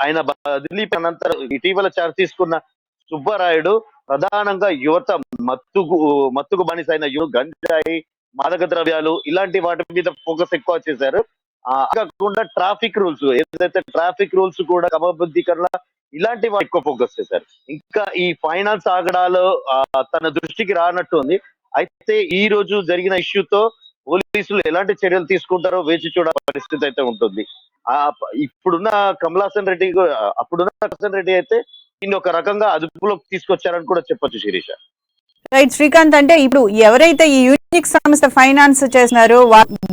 ఆయన బదిలీ అనంతరం ఇటీవల చార్జ్ తీసుకున్న సుబ్బరాయుడు ప్రధానంగా యువత మత్తుకు బానిసైన గంజాయి మాదక ద్రవ్యాలు ఇలాంటి వాటి మీద ఫోకస్ ఎక్కువ చేశారు. కాకుండా ట్రాఫిక్ రూల్స్ ఏదైతే ట్రాఫిక్ రూల్స్ కూడా క్రమబద్ధీకరణ ఇలాంటి వాటి ఎక్కువ ఫోకస్ చేశారు. ఇంకా ఈ ఫైనాన్స్ ఆగడాలు తన దృష్టికి రానట్టు ఉంది. అయితే ఈ రోజు జరిగిన ఇష్యూతో పోలీసులు ఎలాంటి చర్యలు తీసుకుంటారో వేచి చూడ పరిస్థితి అయితే ఉంటుంది. ఇప్పుడున్న కమలాసన్ రెడ్డి అప్పుడున్న కమలాసన్ రెడ్డి అయితే దీన్ని ఒక రకంగా అదుపులోకి తీసుకొచ్చారని కూడా చెప్పొచ్చు శిరీష. రైట్ శ్రీకాంత్, అంటే ఇప్పుడు ఎవరైతే ఈ యూనిక్ సంస్థ ఫైనాన్స్ చేస్తున్నారో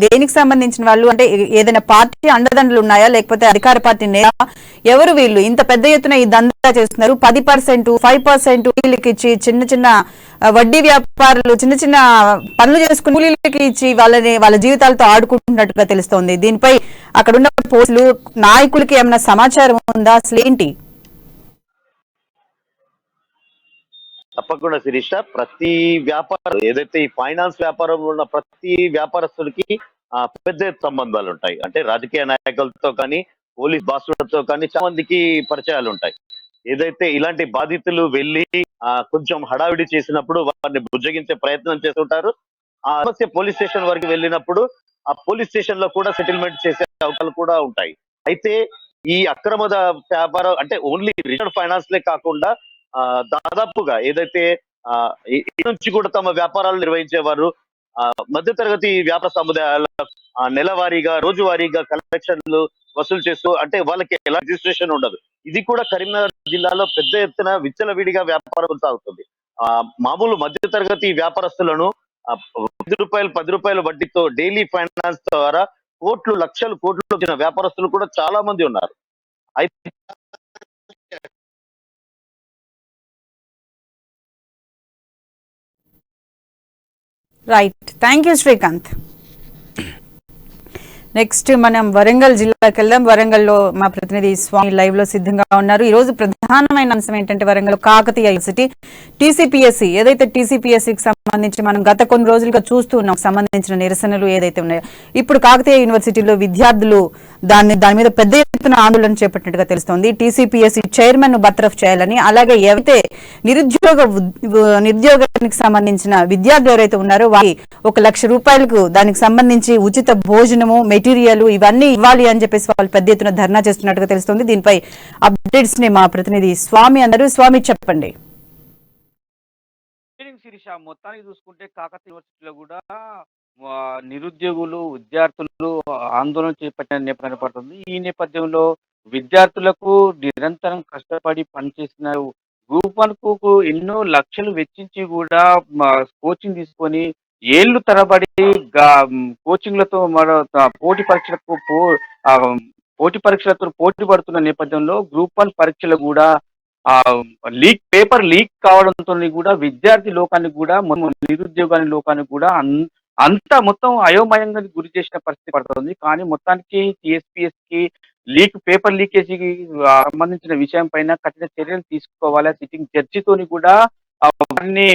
దేనికి సంబంధించిన వాళ్ళు అంటే ఏదైనా పార్టీ అండదండలు ఉన్నాయా లేకపోతే అధికార పార్టీ నేత ఎవరు వీళ్ళు ఇంత పెద్ద ఎత్తున ఈ దందా చేస్తున్నారు? 10%, 5% వీళ్ళకి ఇచ్చి చిన్న చిన్న వడ్డీ వ్యాపారులు చిన్న చిన్న పనులు చేసుకుని కూలీలకి ఇచ్చి వాళ్ళ జీవితాలతో ఆడుకుంటున్నట్టుగా తెలుస్తోంది. దీనిపై అక్కడున్న పోలీసులు నాయకులకి ఏమైనా సమాచారం ఉందా? అసలు ఏంటి? తప్పకుండా శిరీష, ప్రతి వ్యాపారం ఏదైతే ఈ ఫైనాన్స్ వ్యాపారంలో ఉన్న ప్రతి వ్యాపారస్తుడికి పెద్ద సంబంధాలు ఉంటాయి. అంటే రాజకీయ నాయకులతో కానీ పోలీస్ బాసులతో కానీ చాలా మందికి పరిచయాలు ఉంటాయి. ఏదైతే ఇలాంటి బాధితులు వెళ్ళి కొంచెం హడావిడి చేసినప్పుడు వారిని బుజ్జగించే ప్రయత్నం చేస్తుంటారు. ఆ సమస్య పోలీస్ స్టేషన్ వరకు వెళ్ళినప్పుడు ఆ పోలీస్ స్టేషన్ లో కూడా సెటిల్మెంట్ చేసే అవకాశాలు కూడా ఉంటాయి. అయితే ఈ అక్రమ వ్యాపారం అంటే ఓన్లీ రిటైల్ ఫైనాన్స్ లే కాకుండా దాదాపుగా ఏదైతే నుంచి కూడా తమ వ్యాపారాలు నిర్వహించేవారు మధ్యతరగతి వ్యాపార సముదాయాల నెలవారీగా రోజువారీగా కలెక్షన్లు వసూలు చేస్తూ అంటే వాళ్ళకి ఎలా రిజిస్ట్రేషన్ ఉండదు. ఇది కూడా కరీంనగర్ జిల్లాలో పెద్ద ఎత్తున విచ్చలవిడిగా వ్యాపారం కొనసాగుతుంది. మామూలు మధ్యతరగతి వ్యాపారస్తులను 5 రూపాయలు 10 రూపాయల వడ్డీతో డైలీ ఫైనాన్స్ ద్వారా లక్షలు కోట్లు వచ్చిన వ్యాపారస్తులు కూడా చాలా మంది ఉన్నారు. అయితే right, thank you Srikanth. Next మనం వరంగల్ జిల్లాకి వెళ్దాం. వరంగల్లో మా ప్రతినిధి స్వామి లైవ్ లో సిద్ధంగా ఉన్నారు. ఈ రోజు ప్రధానమైన అంశం ఏంటంటే వరంగల్ కాకతీయ యూనివర్సిటీ టీసీపీఎస్సీ ఏదైతే టీసీపీఎస్సీకి సంబంధించి మనం గత కొన్ని రోజులుగా చూస్తూ ఉన్నాం సంబంధించిన నిరసనలు ఏదైతే ఉన్నాయో ఇప్పుడు కాకతీయ యూనివర్సిటీలో విద్యార్థులు దాని మీద పెద్ద ఎత్తున ఆందోళన చేపట్టినట్టుగా తెలుస్తోంది. టీసీపీఎస్సీ చైర్మన్ ను బర్తరఫ్ చేయాలని, అలాగే ఎవరైతే నిరుద్యోగానికి సంబంధించిన విద్యార్థులు ఎవరైతే ఉన్నారో వారి 1 లక్ష రూపాయలకు దానికి సంబంధించి ఉచిత భోజనము మెటీరియల్ ఇవన్నీ ఇవ్వాలి అని చెప్పేసి వాళ్ళు పెద్ద ఎత్తున ధర్నా చేస్తున్నట్టుగా తెలుస్తోంది. దీనిపై అప్డేట్స్ ని మా ప్రతినిధి స్వామి అందరూ. స్వామి చెప్పండి. శిరీష, మొత్తానికి చూసుకుంటే కాకతీయ యూనివర్సిటీలో కూడా నిరుద్యోగులు విద్యార్థులు ఆందోళన చేపట్టిన నేపథ్యం కనపడుతుంది. ఈ నేపథ్యంలో విద్యార్థులకు నిరంతరం కష్టపడి పనిచేసిన గ్రూప్ 1 కు ఎన్నో లక్షలు వెచ్చించి కూడా కోచింగ్ తీసుకొని ఏళ్లు తరబడి కోచింగ్లతో పోటీ పరీక్షలతో పోటీ పడుతున్న నేపథ్యంలో గ్రూప్ 1 పరీక్షలు కూడా పేపర్ లీక్ కావడంతో కూడా విద్యార్థి లోకానికి కూడా నిరుద్యోగాన్ని లోకానికి కూడా అంతా మొత్తం అయోమయంగా గురి చేసిన పరిస్థితి పడుతుంది. కానీ మొత్తానికి టీఎస్పీఎస్ కి పేపర్ లీకేజీకి సంబంధించిన విషయం పైన కఠిన చర్యలు తీసుకోవాలి. సిట్టింగ్ జడ్జితోని కూడా వారిని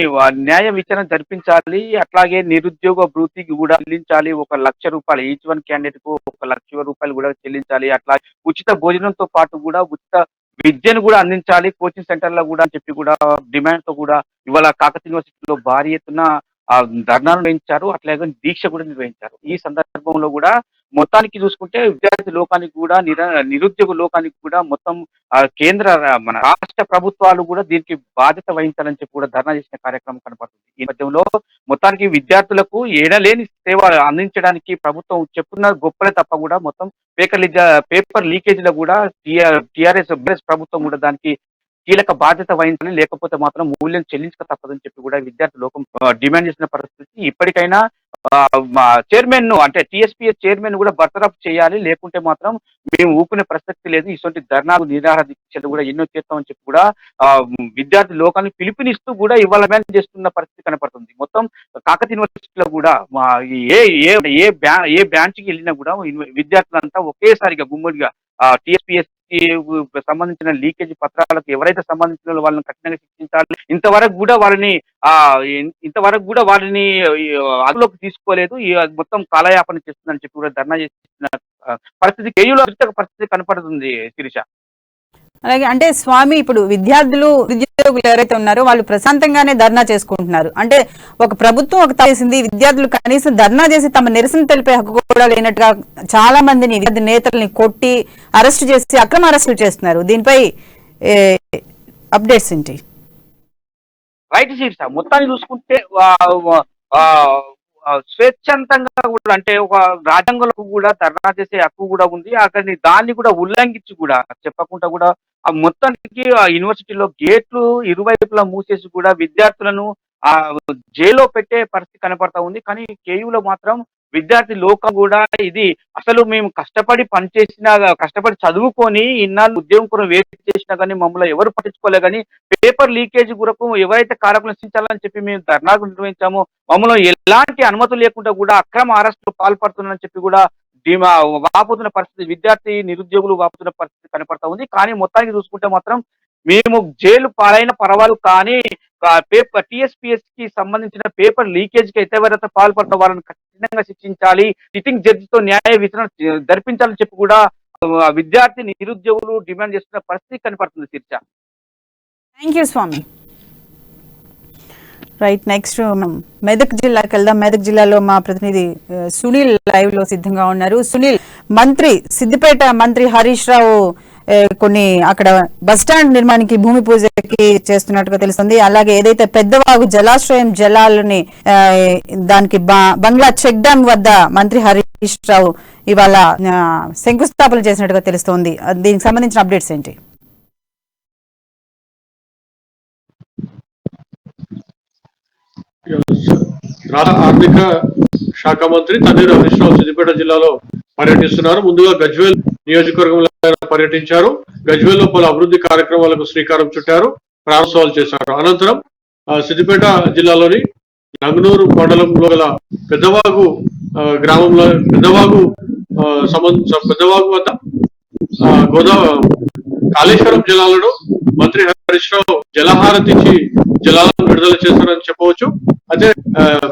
న్యాయ విచారణ జరిపించాలి. అట్లాగే నిరుద్యోగ భృతికి కూడా చెల్లించాలి. 1 లక్ష రూపాయలు ఈచ్ వన్ క్యాండిడేట్ కు 1 లక్ష రూపాయలు కూడా చెల్లించాలి. అట్లా ఉచిత భోజనంతో పాటు కూడా ఉచిత విద్యను కూడా అందించాలి కోచింగ్ సెంటర్లో కూడా అని చెప్పి కూడా డిమాండ్ తో కూడా ఇవాళ కాకతీయ యూనివర్సిటీలో భారీ ఎత్తున ధర్నాలు నిర్వహించారు. అట్లాగే దీక్ష కూడా నిర్వహించారు. ఈ సందర్భంలో కూడా మొత్తానికి చూసుకుంటే విద్యార్థి లోకానికి కూడా నిరుద్యోగ లోకానికి కూడా మొత్తం కేంద్ర మన రాష్ట్ర ప్రభుత్వాలు కూడా దీనికి బాధ్యత వహించాలని చెప్పి కూడా ధర్నా చేసిన కార్యక్రమం కనపడుతుంది. ఈ మధ్యంలో మొత్తానికి విద్యార్థులకు ఏడలేని సేవ అందించడానికి ప్రభుత్వం చెప్తున్న గొప్పలే తప్ప కూడా మొత్తం పేపర్ లీకేజీలో కూడా టీఆర్ఎస్ ప్రభుత్వం కూడా దానికి కీలక బాధ్యత వహించాలి. లేకపోతే మాత్రం మూల్యం చెల్లించక తప్పదని చెప్పి కూడా విద్యార్థి లోకం డిమాండ్ చేసిన పరిస్థితి. ఇప్పటికైనా చైర్మన్ ను అంటే టీఎస్పీఎస్ చైర్మన్ కూడా బర్తరఫ్ చేయాలి. లేకుంటే మాత్రం మేము ఊపుకునే ప్రసక్తి లేదు. ఇటువంటి ధర్నాలు నిరాహార దీక్షలు కూడా ఎన్నో చేస్తామని చెప్పి కూడా విద్యార్థి లోకాన్ని పిలుపునిస్తూ కూడా ఇవాళ బ్యాన్ చేస్తున్న పరిస్థితి కనపడుతుంది. మొత్తం కాకతీయ యూనివర్సిటీలో కూడా ఏ బ్రాంచ్ కి వెళ్ళినా కూడా విద్యార్థులంతా ఒకేసారిగా గుమ్మడిగా టీఎస్పీఎస్ సంబంధించిన లీకేజీ పత్రాలకు ఎవరైతే సంబంధించిన వాళ్ళని కఠినంగా శిక్షించాలి. ఇంతవరకు కూడా వారిని అదుపులోకి తీసుకోలేదు. మొత్తం కాలయాపన చేస్తుందని చెప్పి కూడా ధర్నా చేసిన పరిస్థితి కేయులో పరిస్థితి కనపడుతుంది శిరీష. అలాగే అంటే స్వామి ఇప్పుడు నిరుద్యోగులు ఎవరైతే ఉన్నారో వాళ్ళు ప్రశాంతంగానే ధర్నా చేసుకుంటున్నారు. అంటే ఒక ప్రభుత్వం ఒక చేసింది, విద్యార్థులు కనీసం ధర్నా చేసి తమ నిరసన తెలిపే హక్కు కూడా లేనట్టుగా చాలా మందిని విద్యార్థి నేతల్ని కొట్టి అరెస్ట్ చేసి అక్రమ అరెస్టులు చేస్తున్నారు. దీనిపై అప్డేట్స్ ఏంటి? రైట్ శీర్ష, మొత్తాన్ని చూసుకుంటే స్వేచ్ఛంతంగా కూడా అంటే ఒక రాజ్యాంగంలో కూడా ధర్నా చేసే హక్కు కూడా ఉంది. అక్కడిని దాన్ని కూడా ఉల్లంఘించి కూడా చెప్పకుండా కూడా మొత్తానికి ఆ యూనివర్సిటీలో గేట్లు ఇరువైపులా మూసేసి కూడా విద్యార్థులను జైల్లో పెట్టే పరిస్థితి కనపడతా ఉంది. కానీ కేయూలో మాత్రం విద్యార్థి లోకం కూడా ఇది అసలు మేము కష్టపడి పనిచేసినా కష్టపడి చదువుకొని ఇన్నాళ్ళు ఉద్యోగం కూడా వేస్ట్ చేసినా కానీ మమ్మల్ని ఎవరు పట్టించుకోలే. కానీ పేపర్ లీకేజ్ కొరకు ఎవరైతే కారకులు నశించాలని చెప్పి మేము ధర్నాకు నిర్వహించామో మమ్మల్ని ఎలాంటి అనుమతులు లేకుండా కూడా అక్రమ అరెస్టులు పాల్పడుతున్నారని చెప్పి కూడా వాపోతున్న పరిస్థితి విద్యార్థి నిరుద్యోగులు వాపుతున్న పరిస్థితి కనపడతా ఉంది. కానీ మొత్తానికి చూసుకుంటే మాత్రం మేము జైలు పాలైన పర్వాలు కానీ టీఎస్పీఎస్ కి సంబంధించిన పేపర్ లీకేజ్ కి ఎవరైతే పాల్పడుతున్న వాళ్ళని కఠినంగా శిక్షించాలి, సిట్టింగ్ జడ్జితో న్యాయ విచారణ జరిపించాలని చెప్పి కూడా విద్యార్థి నిరుద్యోగులు డిమాండ్ చేస్తున్న పరిస్థితి కనపడుతుంది. Sirisha, thank you Swami. Right, next మనం మెదక్ జిల్లాకి వెళ్దాం. మెదక్ జిల్లాలో మా ప్రతినిధి సునీల్ లైవ్ లో సిద్ధంగా ఉన్నారు. సునీల్, సిద్దిపేట మంత్రి హరీష్ రావు కొన్ని అక్కడ బస్టాండ్ నిర్మాణానికి భూమి పూజకి చేస్తున్నట్టుగా తెలుస్తుంది. అలాగే ఏదైతే పెద్దవాగు జలాశ్రయం జలాలని దానికి బంగ్లా చెక్ డ్యామ్ వద్ద మంత్రి హరీష్ రావు ఇవాళ శంకుస్థాపన చేసినట్టుగా తెలుస్తోంది. దీనికి సంబంధించిన అప్డేట్స్ ఏంటి? ఆర్థిక శాఖ మంత్రి తన్నీరు హరీష్ రావు సిద్దిపేట జిల్లాలో పర్యటిస్తున్నారు. ముందుగా గజ్వేల్ నియోజకవర్గంలో పర్యటించారు. గజ్వేల్ లో పలు అభివృద్ధి కార్యక్రమాలకు శ్రీకారం చుట్టారు, ప్రారంభోత్సవాలు చేశారు. అనంతరం సిద్దిపేట జిల్లాలోని నంగనూరు మండలంలో గల పెద్దవాగు గ్రామంలో పెద్దవాగు వద్ద కాళేశ్వరం జలాలను మంత్రి హరీష్ రావు జలహారతి ఇచ్చి జలాలను విడుదల చేశారని చెప్పవచ్చు. అదే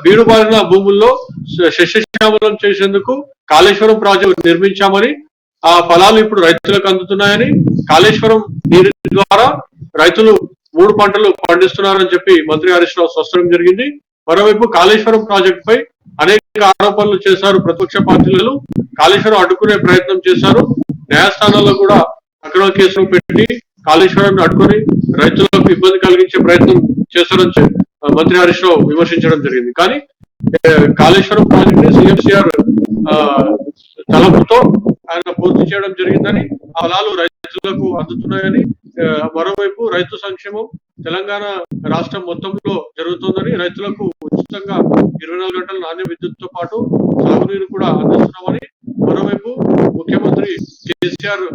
బీడుబారిన భూముల్లో సస్యశ్యామలం చేసేందుకు కాళేశ్వరం ప్రాజెక్టు నిర్మించామని, ఆ ఫలాలు ఇప్పుడు రైతులకు అందుతున్నాయని, కాళేశ్వరం నీరు ద్వారా రైతులు 3 పంటలు పండిస్తున్నారని చెప్పి మంత్రి హరీష్ రావు స్పష్టం జరిగింది. మరోవైపు కాళేశ్వరం ప్రాజెక్టు పై అనేక ఆరోపణలు చేశారు ప్రతిపక్ష పార్టీలు. కాళేశ్వరం అడ్డుకునే ప్రయత్నం చేశారు. న్యాయస్థానాల్లో కూడా అక్రమ కేసులు పెట్టి కాళేశ్వరాన్ని అడ్డుకొని రైతులకు ఇబ్బంది కలిగించే ప్రయత్నం చేశారని మంత్రి హరీష్ రావు విమర్శించడం జరిగింది. కానీ కాళేశ్వరం ప్రాజెక్ట్ ని సీఎంసీఆర్ తలపుతో ఆయన పూర్తి చేయడం జరిగిందని, ఆ ఫలాలు రైతులకు అందుతున్నాయని, మరోవైపు రైతు సంక్షేమం తెలంగాణ రాష్ట్రం మొత్తంలో జరుగుతోందని, రైతులకు ఉచితంగా 24 గంటల నాణ్య విద్యుత్తో పాటు సాగునీరు కూడా అందిస్తున్నామని, మరోవైపు ముఖ్యమంత్రి కేసీఆర్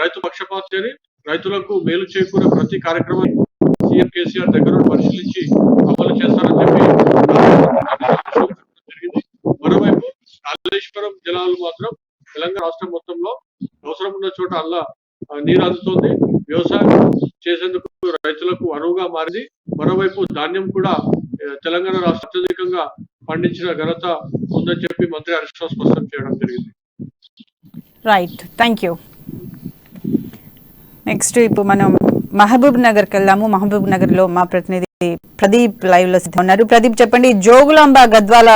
రైతు పక్షపాతి అని, రైతులకు మేలు చేకూరే ప్రతి కార్యక్రమాన్ని సీఎం కేసీఆర్ దగ్గర పరిశీలించి అమలు చేస్తారని చెప్పి జరిగింది. మరోవైపు కాళేశ్వరం జలాలు మాత్రం తెలంగాణ రాష్ట్రం మొత్తంలో అవసరం ఉన్న చోట అల్లా నీరు అందుతోంది. వ్యవసాయం చేసేందుకు రైతులకు అనువుగా మారింది. మరోవైపు ధాన్యం కూడా తెలంగాణ రాష్ట్రం అత్యధికంగా పండించిన ఘనత ఉందని చెప్పి మంత్రి హరీష్ రావు స్పష్టం చేయడం జరిగింది. Right, thank you. నెక్స్ట్ ఇప్పుడు మనం మహబూబ్ నగర్కి వెళ్దాము. మహబూబ్ నగర్ లో మా ప్రతినిధి ప్రదీప్ లైవ్ లో సిద్ధం ఉన్నారు. ప్రదీప్, చెప్పండి, జోగులాంబ గద్వాల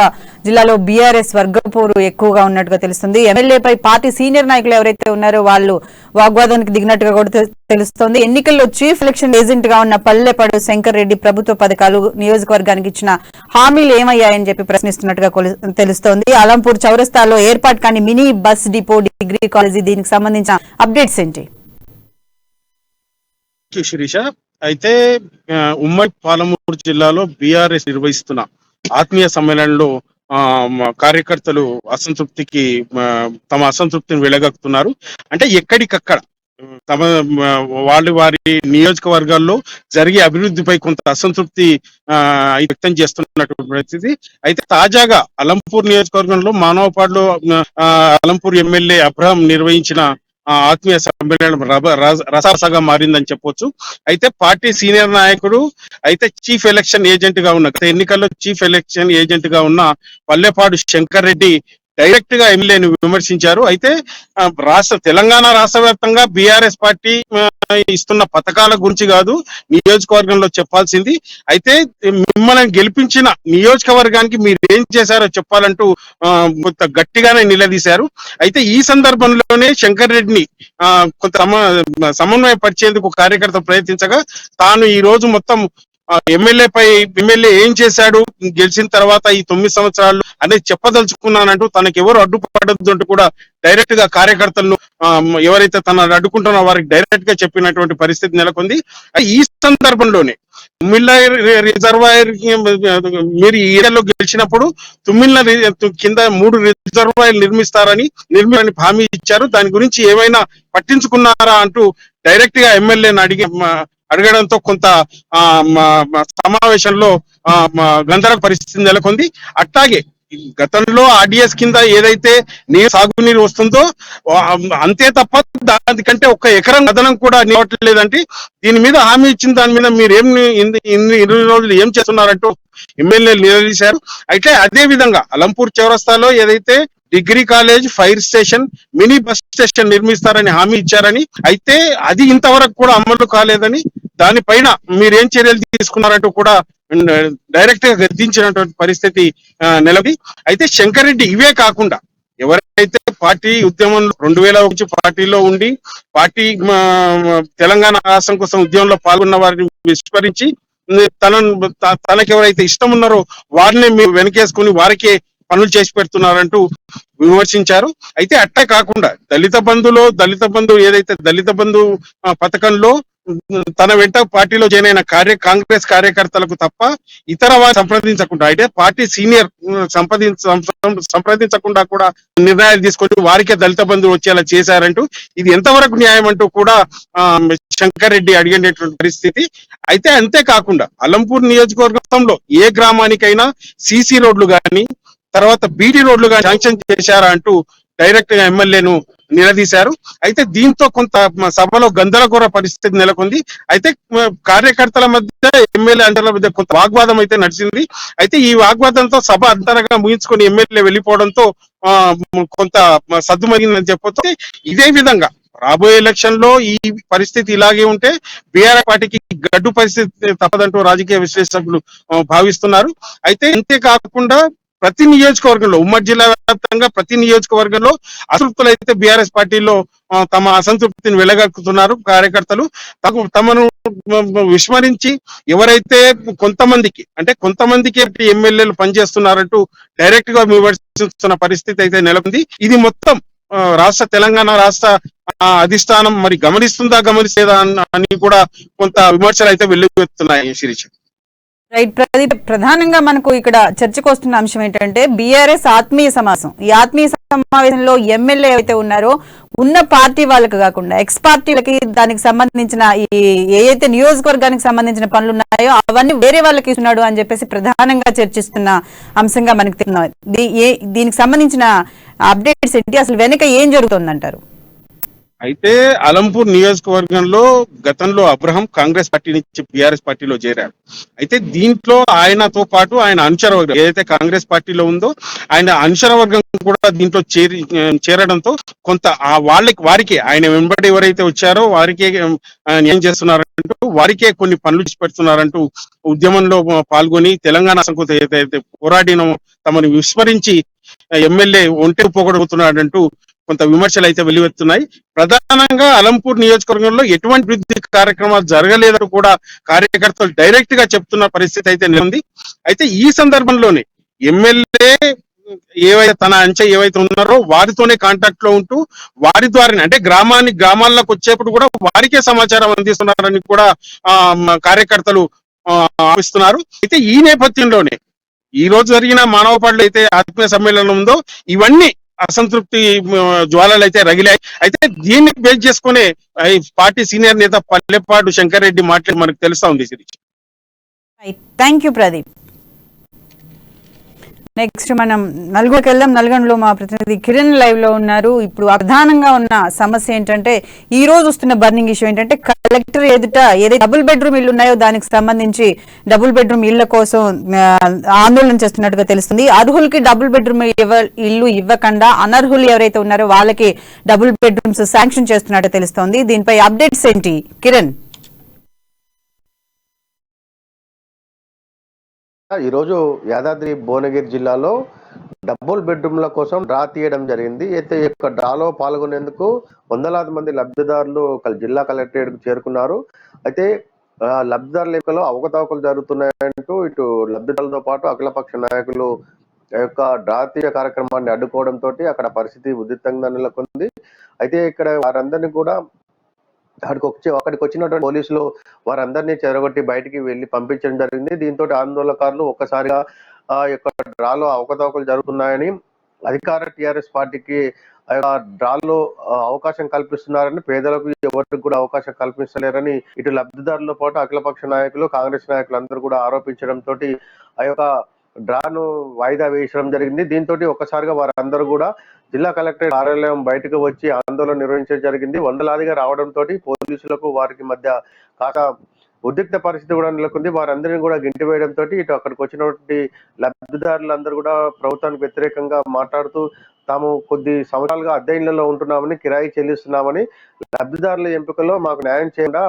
జిల్లాలో బీఆర్ఎస్ వర్గపోరు ఎక్కువగా ఉన్నట్టుగా తెలుస్తుంది. ఎమ్మెల్యేపై పార్టీ సీనియర్ నాయకులు ఎవరైతే ఉన్నారో వాళ్ళు వాగ్వాదానికి దిగినట్టుగా కూడా తెలుస్తోంది. ఎన్నికల్లో చీఫ్ ఎలక్షన్ ఏజెంట్ గా ఉన్న పల్లెపాడు శంకర్ రెడ్డి ప్రభుత్వ పథకాలు నియోజకవర్గానికి ఇచ్చిన హామీలు ఏమయ్యాయని చెప్పి ప్రశ్నిస్తున్నట్టుగా తెలుస్తోంది. అలంపూర్ చౌరస్తాలో ఏర్పాటు కాని mini bus depot, degree college, దీనికి సంబంధించిన అప్డేట్స్ ఏంటి? శిరీష, అయితే ఉమ్మడి పాలమూరు జిల్లాలో బీఆర్ఎస్ నిర్వహిస్తున్న ఆత్మీయ సమ్మేళనంలో కార్యకర్తలు తమ అసంతృప్తిని వెళ్లగక్కుతున్నారు. అంటే ఎక్కడికక్కడ తమ వారి నియోజకవర్గాల్లో జరిగే అభివృద్ధిపై కొంత అసంతృప్తి వ్యక్తం చేస్తున్నటువంటి పరిస్థితి. అయితే తాజాగా అలంపూర్ నియోజకవర్గంలో మానవపాడులో అలంపూర్ ఎమ్మెల్యే అబ్రహం నిర్వహించిన ఆత్మీయ సమ్మేళనం రసారసగా మారిందని చెప్పొచ్చు. అయితే పార్టీ సీనియర్ నాయకుడు, అయితే చీఫ్ ఎలక్షన్ ఏజెంట్ గా ఉన్న, గత ఎన్నికల్లో చీఫ్ ఎలక్షన్ ఏజెంట్ గా ఉన్న పల్లెపాడు శంకర్ రెడ్డి డైరెక్ట్ గా ఎమ్మెల్యేని విమర్శించారు. అయితే తెలంగాణ రాష్ట్ర వ్యాప్తంగా బీఆర్ఎస్ పార్టీ ఇస్తున్న పథకాల గురించి కాదు నియోజకవర్గంలో చెప్పాల్సింది. అయితే మిమ్మల్ని గెలిపించిన నియోజకవర్గానికి మీరు ఏం చేశారో చెప్పాలంటూ కొంత గట్టిగానే నిలదీశారు. అయితే ఈ సందర్భంలోనే శంకర్ రెడ్డిని కొంత సమన్వయపరిచేందుకు కార్యకర్త ప్రయత్నించగా తాను ఈ రోజు మొత్తం ఎమ్మెల్యే ఏం చేశాడు గెలిచిన తర్వాత ఈ 9 సంవత్సరాలు అనేది చెప్పదలుచుకున్నానంటూ తనకు ఎవరు అడ్డుపడద్దు అంటూ కూడా డైరెక్ట్ గా కార్యకర్తలను ఎవరైతే తన అడ్డుకుంటున్నారో వారికి డైరెక్ట్ గా చెప్పినటువంటి పరిస్థితి నెలకొంది. ఈ సందర్భంలోనే తుమ్మిళ్ళ రిజర్వాయర్ మీరు ఈ ఏరియాలో గెలిచినప్పుడు తుమ్మిళ్ళ కింద 3 రిజర్వాయర్లు నిర్మిస్తారని హామీ ఇచ్చారు. దాని గురించి ఏమైనా పట్టించుకున్నారా అంటూ డైరెక్ట్ గా ఎమ్మెల్యేని అడగడంతో కొంత సమావేశంలో గందరగోళ పరిస్థితి నెలకొంది. అట్లాగే గతంలో ఆర్డిఎస్ కింద ఏదైతే సాగునీరు వస్తుందో అంతే తప్ప దానికంటే 1 ఎకరం అదనం కూడా నిలవట్లేదంటే దీని మీద హామీ ఇచ్చిన దాని మీద మీరు ఇన్ని రోజులు ఏం చేస్తున్నారంటూ ఎమ్మెల్యేలు నిలదీశారు. అయితే అదే విధంగా అలంపూర్ చౌరస్తాలో ఏదైతే degree college, fire station, mini bus station నిర్మిస్తారని హామీ ఇచ్చారని, అయితే అది ఇంతవరకు కూడా అమలు కాలేదని, దానిపైన మీరేం చర్యలు తీసుకున్నారంటూ కూడా డైరెక్ట్ గా గద్దించినటువంటి పరిస్థితి నెలవి. అయితే శంకర్ రెడ్డి ఇవే కాకుండా ఎవరైతే పార్టీ ఉద్యమంలో 2000 నుంచి పార్టీలో ఉండి పార్టీ తెలంగాణ రాష్ట్రం కోసం ఉద్యమంలో పాల్గొన్న వారిని విస్మరించి తనకి ఎవరైతే ఇష్టం ఉన్నారో వారిని మీరు వెనకేసుకుని వారికే పనులు చేసి పెడుతున్నారంటూ విమర్శించారు. అయితే అట్టే కాకుండా దళిత బంధు ఏదైతే దళిత బంధు పథకంలో తన వెంట పార్టీలో జాయిన్ అయిన కాంగ్రెస్ కార్యకర్తలకు తప్ప ఇతర వారు సంప్రదించకుండా, అయితే పార్టీ సీనియర్ సంప్రదించకుండా కూడా నిర్ణయాలు తీసుకొని వారికే దళిత బంధు వచ్చేలా చేశారంటూ ఇది ఎంతవరకు న్యాయం అంటూ కూడా శంకర్ రెడ్డి అడిగేటటువంటి పరిస్థితి. అయితే అంతేకాకుండా అలంపూర్ నియోజకవర్గంలో ఏ గ్రామానికైనా సీసీ రోడ్లు కానీ తర్వాత బీటీ రోడ్లు కానీ శాంక్షన్ చేశారా అంటూ డైరెక్ట్ గా ఎమ్మెల్యేను నిలదీశారు. అయితే దీంతో కొంత సభలో గందరగోళ పరిస్థితి నెలకొంది. అయితే కార్యకర్తల మధ్య ఎమ్మెల్యే అంటల మధ్య కొంత వాగ్వాదం అయితే నడిచింది. అయితే ఈ వాగ్వాదంతో సభ అంతరంగా ముగించుకొని ఎమ్మెల్యే వెళ్ళిపోవడంతో కొంత సద్దుమణిందని చెప్పొచ్చు. ఇదే విధంగా రాబోయే ఎలక్షన్ లో ఈ పరిస్థితి ఇలాగే ఉంటే బీఆర్ఎస్ పార్టీకి గడ్డు పరిస్థితి తప్పదంటూ రాజకీయ విశ్లేషకులు భావిస్తున్నారు. అయితే అంతేకాకుండా ప్రతి నియోజకవర్గంలో ఉమ్మడి జిల్లా వ్యాప్తంగా ప్రతి నియోజకవర్గంలో అసంతృప్తులు అయితే బీఆర్ఎస్ పార్టీలో తమ అసంతృప్తిని వెలగక్కుతున్నారు. కార్యకర్తలు తమను విస్మరించి ఎవరైతే కొంతమందికి ఎమ్మెల్యేలు పనిచేస్తున్నారంటూ డైరెక్ట్ గా విమర్శిస్తున్న పరిస్థితి అయితే నెలకొంది. ఇది మొత్తం తెలంగాణ రాష్ట్ర అధిష్టానం మరి గమనిస్తేదా అని కూడా కొంత విమర్శలు అయితే వెల్లువెత్తున్నాయి. శిరీష, రైట్ ప్రదీప్, ప్రధానంగా మనకు ఇక్కడ చర్చకు వస్తున్న అంశం ఏంటంటే బీఆర్ఎస్ ఆత్మీయ సమావేశం. ఈ ఆత్మీయ సమావేశంలో ఎమ్మెల్యే అయితే ఉన్నారో ఉన్న పార్టీ వాళ్ళకి కాకుండా ఎక్స్ పార్టీలకి దానికి సంబంధించిన ఏదైతే నియోజకవర్గానికి సంబంధించిన పనులు ఉన్నాయో అవన్నీ వేరే వాళ్ళకి ఇస్తున్నాడు అని చెప్పేసి ప్రధానంగా చర్చిస్తున్న అంశంగా మనకి తెలియదు. దీనికి సంబంధించిన అప్డేట్స్ ఏంటి, అసలు వెనక ఏం జరుగుతుందంటారు? అయితే అలంపూర్ నియోజకవర్గంలో గతంలో అబ్రహం కాంగ్రెస్ పార్టీ నుంచి బీఆర్ఎస్ పార్టీలో చేరారు. అయితే దీంట్లో ఆయనతో పాటు ఆయన అనుచరవర్గం ఏదైతే కాంగ్రెస్ పార్టీలో ఉందో ఆయన అనుచరవర్గం కూడా దీంట్లో చేరడంతో కొంత వారికే ఆయన వెంబడి ఎవరైతే వచ్చారో వారికే ఏం చేస్తున్నారంటూ వారికే కొన్ని పనులు పెడుతున్నారంటూ ఉద్యమంలో పాల్గొని తెలంగాణ సంస్కృతి ఏదైతే పోరాడినో తమను విస్మరించి ఎమ్మెల్యే ఒంటరి పోగొడుగుతున్నాడంటూ కొంత విమర్శలు అయితే వెల్లువెత్తున్నాయి. ప్రధానంగా అలంపూర్ నియోజకవర్గంలో ఎటువంటి అభివృద్ధి కార్యక్రమాలు జరగలేదని కూడా కార్యకర్తలు డైరెక్ట్ గా చెప్తున్న పరిస్థితి అయితే ఉంది. అయితే ఈ సందర్భంలోనే ఎమ్మెల్యే తన అంచె ఏవైతే ఉన్నారో వారితోనే కాంటాక్ట్ లో ఉంటూ వారి ద్వారానే అంటే గ్రామాల్లోకి వచ్చేప్పుడు కూడా వారికే సమాచారం అందిస్తున్నారని కూడా కార్యకర్తలు భావిస్తున్నారు. అయితే ఈ నేపథ్యంలోనే ఈ రోజు జరిగిన మానవ పాటలు అయితే ఆత్మీయ సమ్మేళనం ఉందో ఇవన్నీ అసంతృప్తి జ్వాలలు అయితే రగిలాయి. అయితే దీన్ని బేస్ చేసుకునే పార్టీ సీనియర్ నేత పల్లెపాడు శంకర్ రెడ్డి మాట్లాడి మనకు తెలుస్తా ఉంది. Thank you Pradeep. నెక్స్ట్ మనం నల్గొండకి వెళ్దాం. నల్గొండలో మా ప్రతినిధి కిరణ్ లైవ్ లో ఉన్నారు. ఇప్పుడు ప్రధానంగా ఉన్న సమస్య ఏంటంటే ఈ రోజు వస్తున్న బర్నింగ్ ఇష్యూ ఏంటంటే కలెక్టర్ ఎదుట ఏదైతే డబుల్ బెడ్రూమ్ ఇల్లు ఉన్నాయో దానికి సంబంధించి డబుల్ బెడ్రూమ్ ఇళ్ల కోసం ఆందోళన చేస్తున్నట్టుగా తెలుస్తుంది. అర్హులకి డబుల్ బెడ్రూమ్ ఇల్లు ఇవ్వకుండా అనర్హులు ఎవరైతే ఉన్నారో వాళ్ళకి డబుల్ బెడ్రూమ్స్ శాంక్షన్ చేస్తున్నట్టు తెలుస్తోంది. దీనిపై అప్డేట్స్ ఏంటి కిరణ్? ఈరోజు యాదాద్రి భువనగిరి జిల్లాలో డబుల్ బెడ్రూమ్ల కోసం డ్రా తీయడం జరిగింది. అయితే ఈ యొక్క డ్రాలో పాల్గొనేందుకు వందలాది మంది లబ్ధిదారులు జిల్లా కలెక్టరేట్ కు చేరుకున్నారు. అయితే లబ్ధిదారుల లెక్కలో అవకతవకలు జరుగుతున్నాయంటూ ఇటు లబ్ధిదారులతో పాటు అఖిలపక్ష నాయకులు యొక్క డ్రా తీయ కార్యక్రమాన్ని అడ్డుకోవడంతో అక్కడ పరిస్థితి ఉద్రిక్తంగా నెలకొంది. అయితే ఇక్కడ వారందరినీ కూడా అక్కడికి వచ్చినటువంటి పోలీసులు వారందరినీ చెరగొట్టి బయటికి వెళ్లి పంపించడం జరిగింది. దీంతో ఆందోళనకారులు ఒక్కసారిగా ఆ యొక్క డ్రాలో అవకతవకలు జరుగుతున్నాయని అధికార టీఆర్ఎస్ పార్టీకి డ్రాలో అవకాశం కల్పిస్తున్నారని, పేదలకు ఎవరికి కూడా అవకాశం కల్పిస్తలేరని ఇటు లబ్ధిదారులతో పాటు అఖిలపక్ష నాయకులు కాంగ్రెస్ నాయకులు అందరూ కూడా ఆరోపించడంతో ఆ యొక్క డ్రాను వాయిదా వేయడం జరిగింది. దీంతో ఒక్కసారిగా వారందరూ కూడా జిల్లా కలెక్టరేట్ కార్యాలయం బయటకు వచ్చి ఆందోళన నిర్వహించడం జరిగింది. వందలాదిగా రావడంతో పోలీసులకు వారికి మధ్య కాక ఉద్రిక్త పరిస్థితి కూడా నెలకొంది. వారందరినీ కూడా గింటివేయడంతో ఇటు అక్కడికి వచ్చినటువంటి లబ్ధిదారులందరూ కూడా ప్రభుత్వానికి వ్యతిరేకంగా మాట్లాడుతూ తాము కొద్ది సంవత్సరాలుగా అద్దె ఇళ్లలో ఉంటున్నామని, కిరాయి చెల్లిస్తున్నామని, లబ్ధిదారుల ఎంపికలో మాకు న్యాయం చేయకుండా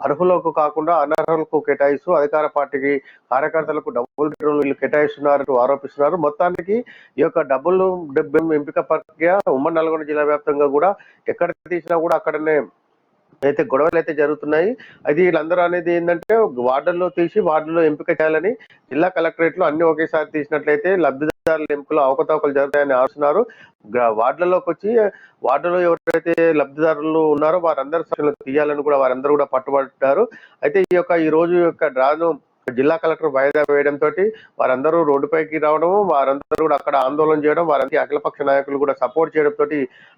అర్హులకు కాకుండా అనర్హులకు కేటాయిస్తూ అధికార పార్టీకి కార్యకర్తలకు డబుల్ బెడ్రూమ్ ఇల్లు కేటాయిస్తున్నారంటూ ఆరోపిస్తున్నారు. మొత్తానికి ఈ యొక్క డబుల్ బెడ్రూమ్ ఎంపిక ప్రక్రియ ఉమ్మడి నల్గొండ జిల్లా వ్యాప్తంగా కూడా ఎక్కడ తీసినా కూడా అక్కడనే అయితే గొడవలు అయితే జరుగుతున్నాయి. అయితే వీళ్ళందరూ అనేది ఏంటంటే వార్డుల్లో తీసి వార్డులో ఎంపిక చేయాలని జిల్లా కలెక్టరేట్ లో అన్ని ఒకేసారి తీసినట్లయితే లబ్ధిదారుల ఎంపికలో అవకతవకలు జరుగుతాయని ఆశిస్తున్నారు. వార్డులలోకి వచ్చి వార్డులో ఎవరైతే లబ్ధిదారులు ఉన్నారో వారందరూ తీయాలని కూడా వారందరూ కూడా పట్టుబట్టారు. అయితే ఈ రోజు యొక్క డ్రాను జిల్లా కలెక్టర్ వాయిదా వేయడంతో వారందరూ రోడ్డుపైకి రావడం, వారందరూ కూడా అక్కడ ఆందోళన చేయడం, వారందరికీ అఖిలపక్ష నాయకులు కూడా సపోర్ట్ చేయడంతో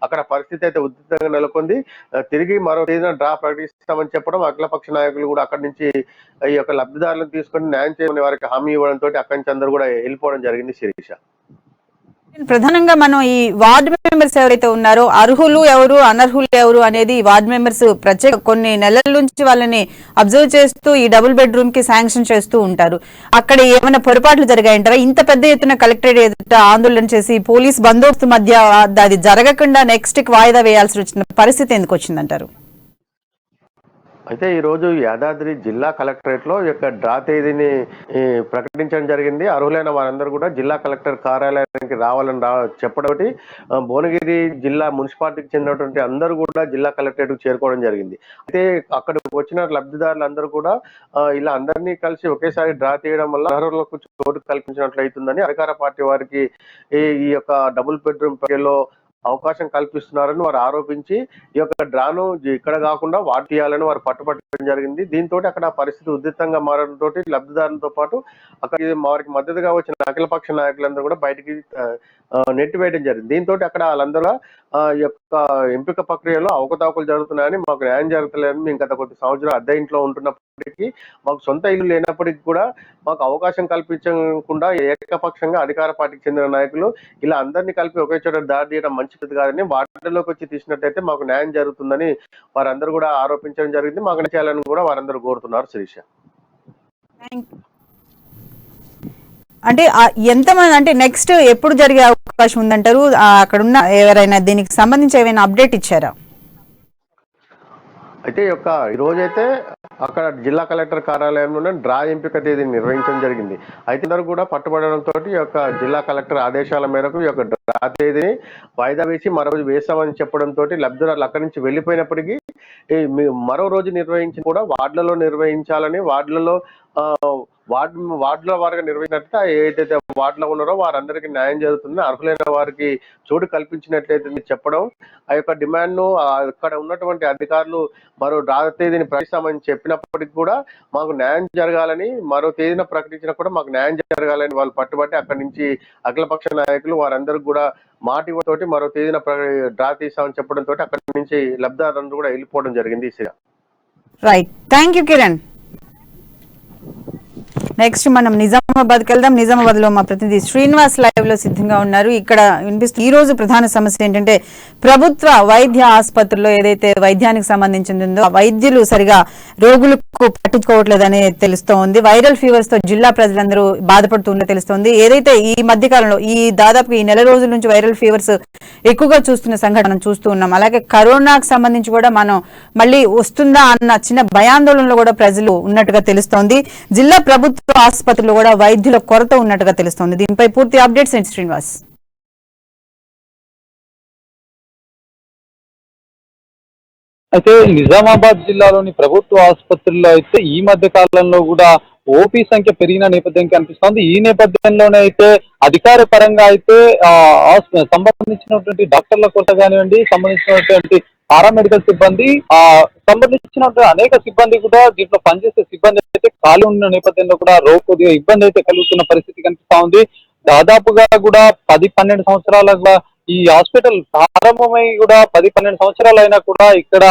అక్కడ పరిస్థితి అయితే ఉద్రిక్తంగా నెలకొంది. తిరిగి మరో తేదీన డ్రా ప్రకటిస్తామని చెప్పడం, అఖిలపక్ష నాయకులు కూడా అక్కడి నుంచి ఈ యొక్క లబ్ధిదారులను తీసుకొని న్యాయం చేయమని వారికి హామీ ఇవ్వడంతో అక్కడి నుంచి అందరూ కూడా వెళ్ళిపోవడం జరిగింది. శిరీష, ప్రధానంగా మనం ఈ వార్డు మెంబర్స్ ఎవరైతే ఉన్నారో అర్హులు ఎవరు అనర్హులు ఎవరు అనేది వార్డు మెంబర్స్ ప్రత్యేక కొన్ని నెలల నుంచి వాళ్ళని అబ్జర్వ్ చేస్తూ ఈ డబుల్ బెడ్రూమ్ కి శాంక్షన్ చేస్తూ ఉంటారు. అక్కడ ఏమైనా పొరపాట్లు జరిగాయంటారా? ఇంత పెద్ద ఎత్తున కలెక్టరేట్ ఎదుట ఆందోళన చేసి పోలీస్ బందోబస్తు మధ్య అది జరగకుండా నెక్స్ట్ కి వాయిదా వేయాల్సి వచ్చిన పరిస్థితి ఎందుకు వచ్చిందంటారు? అయితే ఈరోజు యాదాద్రి జిల్లా కలెక్టరేట్లో ఈ యొక్క డ్రా తేదీని ప్రకటించడం జరిగింది. అర్హులైన వారందరూ కూడా జిల్లా కలెక్టర్ కార్యాలయానికి రావాలని చెప్పడం ఒకటి, భువనగిరి జిల్లా మున్సిపాలిటీకి చెందినటువంటి అందరూ కూడా జిల్లా కలెక్టరేట్కి చేరుకోవడం జరిగింది. అయితే అక్కడికి వచ్చిన లబ్ధిదారులందరూ కూడా ఇలా అందరినీ కలిసి ఒకేసారి డ్రా తీయడం వల్ల అర్హులకు చోటు కల్పించినట్లు అవుతుందని అధికార పార్టీ వారికి ఈ యొక్క డబుల్ బెడ్రూమ్ లో అవకాశం కల్పిస్తున్నారని వారు ఆరోపించి ఈ యొక్క డ్రాను ఇక్కడ కాకుండా వాటి తీయాలని వారు పట్టుబట్టడం జరిగింది. దీంతో అక్కడ పరిస్థితి ఉద్రిక్తంగా మారడంతో లబ్ధిదారులతో పాటు అక్కడ వారికి మద్దతుగా వచ్చిన అఖిలపక్ష నాయకులందరూ కూడా బయటికి నెట్టివేయడం జరిగింది. దీంతో అక్కడ వాళ్ళందరూ ఈ యొక్క ఎంపిక ప్రక్రియలో అవకతవకలు జరుగుతున్నాయని, మాకు న్యాయం జరుగుతలేదని, మేము గత కొద్ది సంవత్సరాలు అద్దె ఇంట్లో ఉంటున్నప్పటికీ మాకు సొంత ఇల్లు లేనప్పటికీ కూడా మాకు అవకాశం కల్పించకుండా ఏకపక్షంగా అధికార పార్టీకి చెందిన నాయకులు ఇలా అందరినీ కలిపి ఒకే చోట దాడి చేయడం మంచిది కాదని, వార్డులోకి వచ్చి తీసినట్టయితే మాకు న్యాయం జరుగుతుందని వారందరూ కూడా ఆరోపించడం జరిగింది. మాకు న్యాయం చేయాలని కూడా వారందరూ కోరుతున్నారు. శిరీష, అంటే ఎంతమంది, అంటే నెక్స్ట్ ఎప్పుడు జరిగే అవకాశం ఉందంటారు? అక్కడ ఉన్న ఎవరైనా దీనికి సంబంధించి ఏమైనా అప్డేట్ ఇచ్చారా? అయితే ఈ రోజైతే అక్కడ జిల్లా కలెక్టర్ కార్యాలయంలోనే డ్రా ఎంపిక తేదీని నిర్వహించడం జరిగింది. అయితే అందరూ కూడా పట్టుబడడంతో ఈ యొక్క జిల్లా కలెక్టర్ ఆదేశాల మేరకు ఈ యొక్క డ్రా తేదీని వాయిదా వేసి మరో రోజు వేస్తామని చెప్పడంతో లబ్ధిదారులు అక్కడి నుంచి వెళ్ళిపోయినప్పటికీ మరో రోజు నిర్వహించి కూడా వార్డులలో నిర్వహించాలని, వార్డుల వారిగా నిర్వహించినట్లయితే ఏదైతే వార్డులో ఉన్నారో వారందరికీ న్యాయం జరుగుతుంది, అర్హులైన వారికి చోటు కల్పించినట్లయితే చెప్పడం, ఆ యొక్క డిమాండ్ ను అక్కడ ఉన్నటువంటి అధికారులు మరో డ్రా తేదీని ప్రకటిస్తామని చెప్పినప్పటికీ కూడా మాకు న్యాయం జరగాలని, మరో తేదీన ప్రకటించినా కూడా మాకు న్యాయం జరగాలని వాళ్ళు పట్టుబట్టి అక్కడి నుంచి అఖిలపక్ష నాయకులు వారందరికీ కూడా మాట ఇవ్వతోటి మరో తేదీన డ్రా తీసామని చెప్పడంతో అక్కడి నుంచి లబ్ధిదారులు కూడా వెళ్ళిపోవడం జరిగింది. Right, thank you Kiran. Next మనం నిజామాబాద్కి వెళ్దాం. నిజామాబాద్ లో మా ప్రతినిధి శ్రీనివాస్ లైవ్ లో సిద్ధంగా ఉన్నారు. ఇక్కడ ఈ రోజు ప్రధాన సమస్య ఏంటంటే ప్రభుత్వ వైద్య ఆసుపత్రుల్లో ఏదైతే వైద్యానికి సంబంధించిందో ఆ వైద్యులు సరిగా రోగులకు పట్టించుకోవట్లేదని తెలుస్తోంది. వైరల్ ఫీవర్స్ తో జిల్లా ప్రజలందరూ బాధపడుతుందో తెలుస్తోంది. ఏదైతే ఈ మధ్య కాలంలో దాదాపు ఈ నెల రోజుల నుంచి వైరల్ ఫీవర్స్ ఎక్కువగా చూస్తున్న సంఘటన చూస్తూ ఉన్నాం. అలాగే కరోనాకు సంబంధించి కూడా మనం మళ్ళీ వస్తుందా అన్న చిన్న భయాందోళనలో కూడా ప్రజలు ఉన్నట్టుగా తెలుస్తోంది. జిల్లా ప్రభుత్వ ఆసుపత్రుల్లో కూడా వైద్యుల కొరత ఉన్నట్టుగా తెలుస్తోంది. దీనిపై పూర్తి అప్డేట్స్ ఏంటి శ్రీనివాస్? అయితే నిజామాబాద్ జిల్లాలోని ప్రభుత్వ ఆసుపత్రుల్లో అయితే ఈ మధ్య కాలంలో కూడా ఓపీ సంఖ్య పెరిగిన నేపథ్యం కనిపిస్తోంది. ఈ నేపథ్యంలోనే అయితే అధికార పరంగా అయితే సంబంధించినటువంటి డాక్టర్ల కొరత కానివ్వండి, సంబంధించినటువంటి పారామెడికల్ సిబ్బంది, సంబంధించినటువంటి అనేక సిబ్బంది కూడా దీంట్లో పనిచేసే సిబ్బంది అయితే ఖాళీ ఉన్న నేపథ్యంలో కూడా కొద్దిగా ఇబ్బంది అయితే కలుగుతున్న పరిస్థితి కనిపిస్తా ఉంది. దాదాపుగా కూడా 10-12 సంవత్సరాలుగా ఈ హాస్పిటల్ ప్రారంభమై కూడా 10-12 సంవత్సరాలు అయినా కూడా ఇక్కడ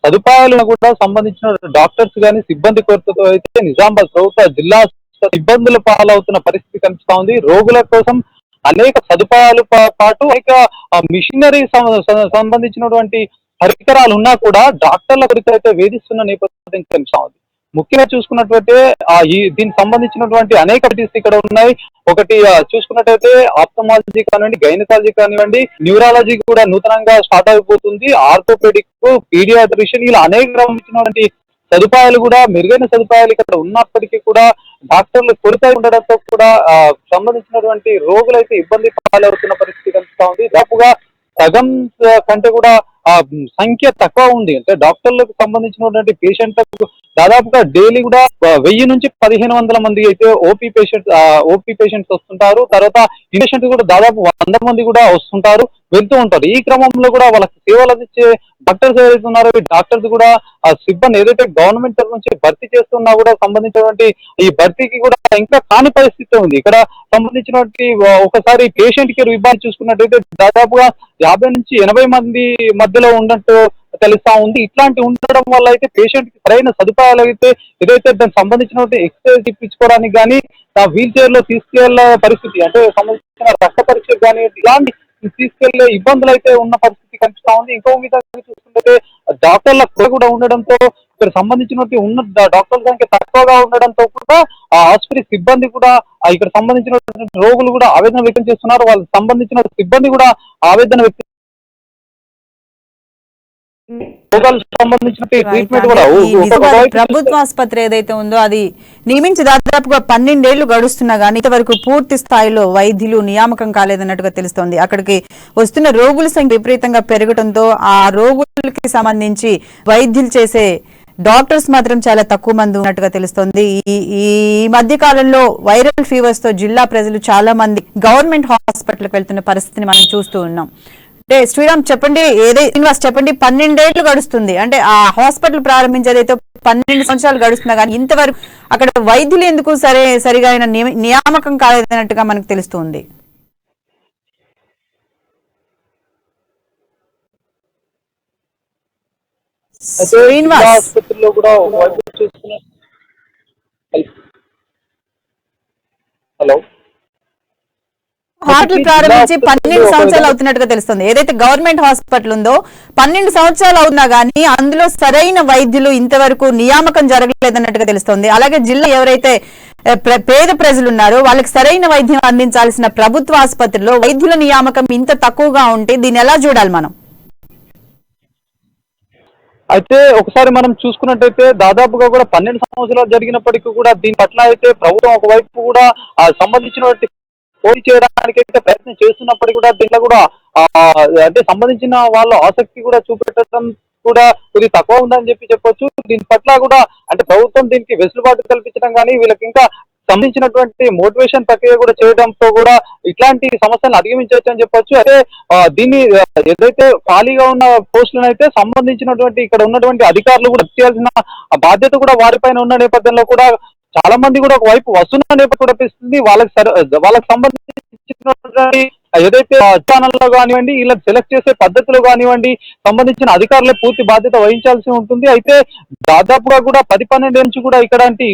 సదుపాయాలను కూడా సంబంధించిన డాక్టర్స్ గాని సిబ్బంది కొరతతో అయితే నిజామాబాద్ ప్రభుత్వ జిల్లా ఇబ్బందుల పాలవుతున్న పరిస్థితి కనిపిస్తా ఉంది. రోగుల కోసం అనేక సదుపాయాలు పాటు అనేక మిషనరీ సంబంధించినటువంటి పరికరాలు ఉన్నా కూడా డాక్టర్ల కొరత అయితే వేధిస్తున్న నేపథ్యం కనిపిస్తా ఉంది. ముఖ్యంగా చూసుకున్నట్లయితే దీనికి సంబంధించినటువంటి అనేక ఇక్కడ ఉన్నాయి. ఒకటి చూసుకున్నట్టయితే ఆప్థమాలజీ కానివ్వండి, గైనకాలజీ కానివ్వండి, న్యూరాలజీ కూడా నూతనంగా స్టార్ట్ అయిపోతుంది. ఆర్థోపెడిక్, పీడియాట్రిషియన్ ఇలా అనేక రకమైనటువంటి సదుపాయాలు కూడా, మెరుగైన సదుపాయాలు ఇక్కడ ఉన్నప్పటికీ కూడా డాక్టర్లు కొరత ఉండడంతో కూడా సంబంధించినటువంటి రోగులు అయితే ఇబ్బంది పాలవుతున్న పరిస్థితి కనిపిస్తా ఉంది. దాదాపుగా సగం కంటే కూడా సంఖ్య తక్కువ ఉంది. అంటే డాక్టర్లకు సంబంధించినటువంటి పేషెంట్లకు దాదాపుగా డైలీ కూడా 1000 నుంచి 1500 మంది అయితే ఓపీ పేషెంట్స్ వస్తుంటారు. తర్వాత పేషెంట్స్ కూడా దాదాపు 100 మంది కూడా వస్తుంటారు, వెళ్తూ ఉంటారు. ఈ క్రమంలో కూడా వాళ్ళకి సేవలు అందించే డాక్టర్స్ ఏదైతే ఉన్నారో ఈ డాక్టర్స్ కూడా ఆ సిబ్బంది ఏదైతే గవర్నమెంట్ తరఫు నుంచి భర్తీ చేస్తున్నా కూడా సంబంధించినటువంటి ఈ భర్తీకి కూడా ఇంకా కాని పరిస్థితి ఉంది. ఇక్కడ సంబంధించినటువంటి ఒకసారి పేషెంట్ కేర్ విభాగం చూసుకున్నట్టయితే దాదాపుగా 50 నుంచి 80 మంది మధ్యలో ఉన్నట్టు తెలుస్తా ఉంది. ఇట్లాంటి ఉండడం వల్ల అయితే పేషెంట్ కి సరైన సదుపాయాలు అయితే ఏదైతే దానికి సంబంధించినటువంటి ఎక్సర్సైజ్ ఇప్పించుకోవడానికి కానీ వీల్ చైర్ లో తీసుకెళ్లే పరిస్థితి, అంటే సంబంధించిన రక్త పరీక్ష కానీ ఇలాంటి తీసుకెళ్లే ఇబ్బందులు అయితే ఉన్న పరిస్థితి కనిపిస్తా ఉంది. ఇంకో విధంగా చూసుకుంటే డాక్టర్ల కూడా ఉండడంతో ఇక్కడ సంబంధించినటువంటి ఉన్న డాక్టర్ల సంఖ్య తక్కువగా ఉండడంతో కూడా ఆ ఆసుపత్రి సిబ్బంది కూడా ఇక్కడ సంబంధించినటువంటి రోగులు కూడా ఆవేదన వ్యక్తం చేస్తున్నారు. వాళ్ళకి సంబంధించిన సిబ్బంది కూడా ఆవేదన వ్యక్తం ప్రభుత్వ ఆసుపత్రి ఏదైతే ఉందో అది నియమించి దాదాపుగా 12 ఏళ్లు గడుస్తున్నా గానీ ఇంతవరకు పూర్తి స్థాయిలో వైద్యులు నియామకం కాలేదన్నట్టుగా తెలుస్తోంది. అక్కడికి వస్తున్న రోగుల సంఖ్య విపరీతంగా పెరగడంతో ఆ రోగులకి సంబంధించి వైద్యులు చేసే డాక్టర్స్ మాత్రం చాలా తక్కువ మంది ఉన్నట్టుగా తెలుస్తోంది. ఈ మధ్య కాలంలో వైరల్ ఫీవర్స్ తో జిల్లా ప్రజలు చాలా మంది గవర్నమెంట్ హాస్పిటల్కి వెళ్తున్న పరిస్థితిని మనం చూస్తూ ఉన్నాం. అంటే శ్రీరామ్ చెప్పండి, శ్రీనివాస్ చెప్పండి, 12 ఏళ్లు గడుస్తుంది, అంటే ఆ హాస్పిటల్ ప్రారంభించేదైతే 12 సంవత్సరాలు గడుస్తున్నా కానీ ఇంతవరకు అక్కడ వైద్యులు ఎందుకు సరిగా నియామకం కాలేదన్నట్టుగా మనకు తెలుస్తుంది. శ్రీనివాస్ ఆసుపత్రిలో కూడా హలో హాస్పిటల్ ప్రారంభించి 12 సంవత్సరాలు అవుతున్నట్టుగా తెలుస్తుంది. ఏదైతే గవర్నమెంట్ హాస్పిటల్ ఉందో 12 సంవత్సరాలు అవుతున్నా గానీ అందులో సరైన వైద్యులు ఇంతవరకు నియామకం జరగలేదన్నట్టుగా తెలుస్తోంది. అలాగే జిల్లా ఎవరైతే పేద ప్రజలు ఉన్నారో వాళ్ళకి సరైన వైద్యం అందించాల్సిన ప్రభుత్వ ఆసుపత్రిలో వైద్యుల నియామకం ఇంత తక్కువగా ఉంటే దీన్ని ఎలా చూడాలి మనం? అయితే ఒకసారి మనం చూసుకున్నట్టయితే దాదాపుగా కూడా 12 సంవత్సరాలు జరిగినప్పటికీ కూడా దీని పట్ల అయితే ప్రభుత్వం ఒకవైపు కూడా సంబంధించినటువంటి పోటీ చేయడానికి అయితే ప్రయత్నం చేస్తున్నప్పటికీ కూడా దీంట్లో కూడా అంటే సంబంధించిన వాళ్ళ ఆసక్తి కూడా చూపెట్టడం కూడా ఇది తక్కువ ఉందని చెప్పొచ్చు. దీని పట్ల కూడా అంటే ప్రభుత్వం దీనికి వెసులుబాటు కల్పించడం కానీ వీళ్ళకి ఇంకా సంబంధించినటువంటి మోటివేషన్ ప్రక్రియ కూడా చేయడంతో కూడా ఇట్లాంటి సమస్యలను అధిగమించవచ్చు అని చెప్పొచ్చు. అయితే దీన్ని ఏదైతే ఖాళీగా ఉన్న పోస్టులను అయితే సంబంధించినటువంటి ఇక్కడ ఉన్నటువంటి అధికారులు కూడా చేయాల్సిన బాధ్యత కూడా వారిపైన ఉన్న నేపథ్యంలో కూడా చాలా మంది కూడా ఒకవైపు వస్తున్న నేపథ్యం కూడా అనిపిస్తుంది. వాళ్ళకి సంబంధించినటువంటి ఏదైతే స్థానంలో కానివ్వండి, ఇలా సెలెక్ట్ చేసే పద్ధతిలో కానివ్వండి సంబంధించిన అధికారులే పూర్తి బాధ్యత వహించాల్సి ఉంటుంది. అయితే దాదాపుగా కూడా 10-12 నుంచి కూడా ఇట్లాంటి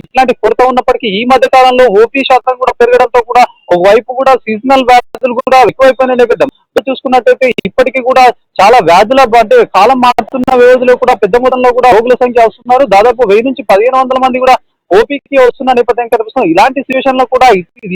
కొరత ఉన్నప్పటికీ ఈ మధ్య కాలంలో ఓపీ శాతం కూడా పెరగడంతో కూడా ఒకవైపు కూడా సీజనల్ వ్యాధులు కూడా ఎక్కువైపోయిన నేపథ్యం చూసుకున్నట్టయితే ఇప్పటికీ కూడా చాలా వ్యాధుల అంటే కాలం మారుతున్న వ్యవధిలో కూడా పెద్ద మొత్తంలో కూడా రోగుల సంఖ్య వస్తున్నారు. దాదాపు 1000 నుంచి 1500 మంది కూడా ఓపీకి వస్తున్న నేపథ్యం కనిపిస్తుంది. ఇలాంటి సిచ్యువేషన్ లో కూడా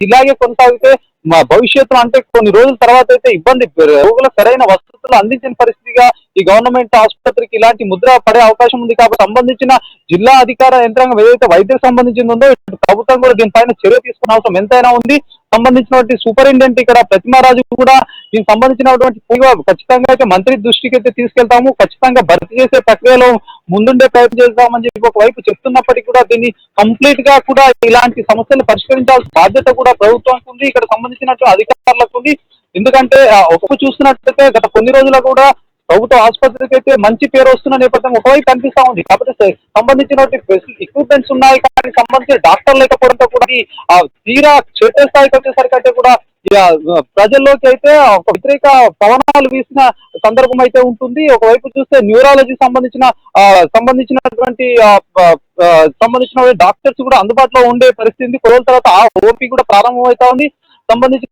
ఇలాగే కొనసాగితే మా భవిష్యత్తు అంటే కొన్ని రోజుల తర్వాత అయితే ఇబ్బంది, రోగుల సరైన వసతులు అందించిన పరిస్థితిగా ఈ గవర్నమెంట్ ఆసుపత్రికి ఇలాంటి ముద్ర పడే అవకాశం ఉంది. కాబట్టి సంబంధించిన జిల్లా అధికార యంత్రాంగం ఏదైతే వైద్యకు సంబంధించింది ఉందో ప్రభుత్వం కూడా దీనిపైన చర్య తీసుకునే అవసరం ఎంతైనా ఉంది. సంబంధించినటువంటి సూపరింటెండెంట్ ఇక్కడ ప్రతిమారాజు కూడా దీనికి సంబంధించినటువంటి ఖచ్చితంగా అయితే మంత్రి దృష్టికి అయితే తీసుకెళ్తాము, ఖచ్చితంగా భర్తీ చేసే ప్రక్రియలో ముందుండే ప్రయత్నం చేద్దామని చెప్పి ఒకవైపు చెప్తున్నప్పటికీ కూడా దీన్ని కంప్లీట్ గా కూడా ఇలాంటి సమస్యలు పరిష్కరించాల్సిన బాధ్యత కూడా ప్రభుత్వానికి ఉంది, ఇక్కడ సంబంధించినట్టు అధికారులకు ఉంది. ఎందుకంటే ఒకరు చూస్తున్నట్లయితే గత కొన్ని రోజులు కూడా ప్రభుత్వ ఆసుపత్రికి అయితే మంచి పేరు వస్తున్న నేపథ్యం ఒకవైపు కనిపిస్తా ఉంది. కాకపోతే సంబంధించినటువంటి ఎక్విప్మెంట్స్ ఉన్నాయి కానీ సంబంధించిన డాక్టర్ లేకపోవడంతో కూడా తీరా క్షేత్రస్థాయికి వచ్చేసరికి అయితే కూడా ప్రజల్లోకి అయితే ఒక వ్యతిరేక పవనాలు వీసిన సందర్భం అయితే ఉంటుంది. ఒకవైపు చూస్తే న్యూరాలజీ సంబంధించినటువంటి డాక్టర్స్ కూడా అందుబాటులో ఉండే పరిస్థితి కొన్ని రోజుల తర్వాత ఓపీ కూడా ప్రారంభమవుతా ఉంది. సంబంధించిన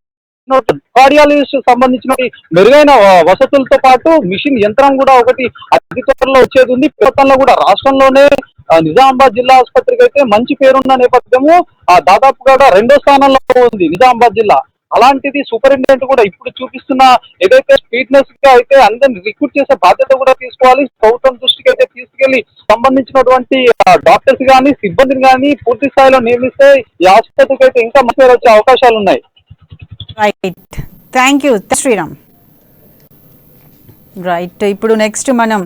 కార్డియాలజిస్ట్ సంబంధించిన మెరుగైన వసతులతో పాటు మిషన్ యంత్రం కూడా ఒకటి అతి త్వరలో వచ్చేది ఉంది. ప్రభుత్వంలో కూడా రాష్ట్రంలోనే నిజామాబాద్ జిల్లా ఆసుపత్రికి అయితే మంచి పేరున్న నేపథ్యము దాదాపుగా 2వ స్థానంలో ఉంది నిజామాబాద్ జిల్లా. అలాంటిది సూపరింటెండెంట్ కూడా ఇప్పుడు చూపిస్తున్న ఏదైతే స్పీడ్నెస్ గా అయితే అందరిని రిక్రూట్ చేసే బాధ్యత కూడా తీసుకోవాలి. ప్రభుత్వం దృష్టికి అయితే తీసుకెళ్లి సంబంధించినటువంటి డాక్టర్స్ కానీ సిబ్బందిని కానీ పూర్తి స్థాయిలో నియమిస్తే ఈ ఆసుపత్రికి అయితే ఇంకా మంచి వచ్చే అవకాశాలు ఉన్నాయి. Right, thank you Sriram. Right, ఇప్పుడు నెక్స్ట్ మన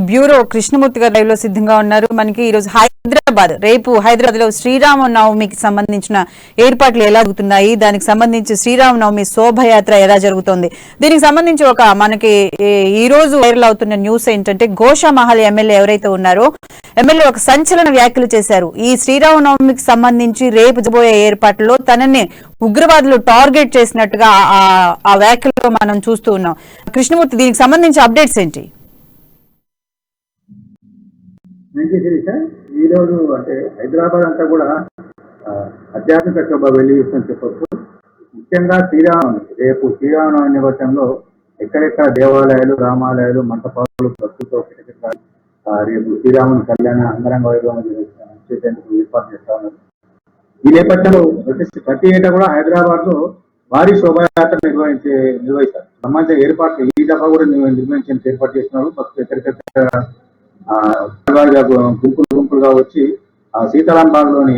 బ్యూరో కృష్ణమూర్తి గారు లైవ్ లో సిద్ధంగా ఉన్నారు. మనకి ఈరోజు రేపు హైదరాబాద్ లో శ్రీరామనవమికి సంబంధించిన ఏర్పాట్లు ఎలా జరుగుతున్నాయి, దానికి సంబంధించి శ్రీరామనవమి శోభయాత్ర ఎలా జరుగుతోంది, దీనికి సంబంధించి మనకి ఈ రోజు వైరల్ అవుతున్న న్యూస్ ఏంటంటే గోషామహల్ ఎమ్మెల్యే ఎవరైతే ఉన్నారో ఎమ్మెల్యే ఒక సంచలన వ్యాఖ్యలు చేశారు. ఈ శ్రీరామనవమికి సంబంధించి రేపు జరగబోయే ఏర్పాట్లలో తనని ఉగ్రవాదులు టార్గెట్ చేసినట్టుగా ఆ వ్యాఖ్యలో మనం చూస్తూ ఉన్నాం. కృష్ణమూర్తి, దీనికి సంబంధించి అప్డేట్స్ ఏంటి? ఈరోజు అంటే హైదరాబాద్ అంతా కూడా ఆధ్యాత్మిక శోభ వెలిగిస్తుందని చెప్పొచ్చు. ముఖ్యంగా రేపు శ్రీరామనవమి నేపథ్యంలో ఎక్కడెక్కడ దేవాలయాలు, రామాలయాలు, మంటపాలు, భక్తులతో రేపు శ్రీరాముని కళ్యాణ అంగరంగ వైభవం చేసేందుకు ఏర్పాటు చేస్తా ఉన్నారు. ఈ నేపథ్యంలో ప్రతి ఏటా కూడా హైదరాబాద్ లో భారీ శోభాయాత్ర నిర్వహిస్తారు. సంబంధించిన ఏర్పాట్లు ఈ దఫా కూడా నిర్వహించేందుకు ఏర్పాటు చేస్తున్నారు. భక్తులు ఎక్కడికెక్కడ గుంపులుగా వచ్చి సీతారాం బాగ్ లోని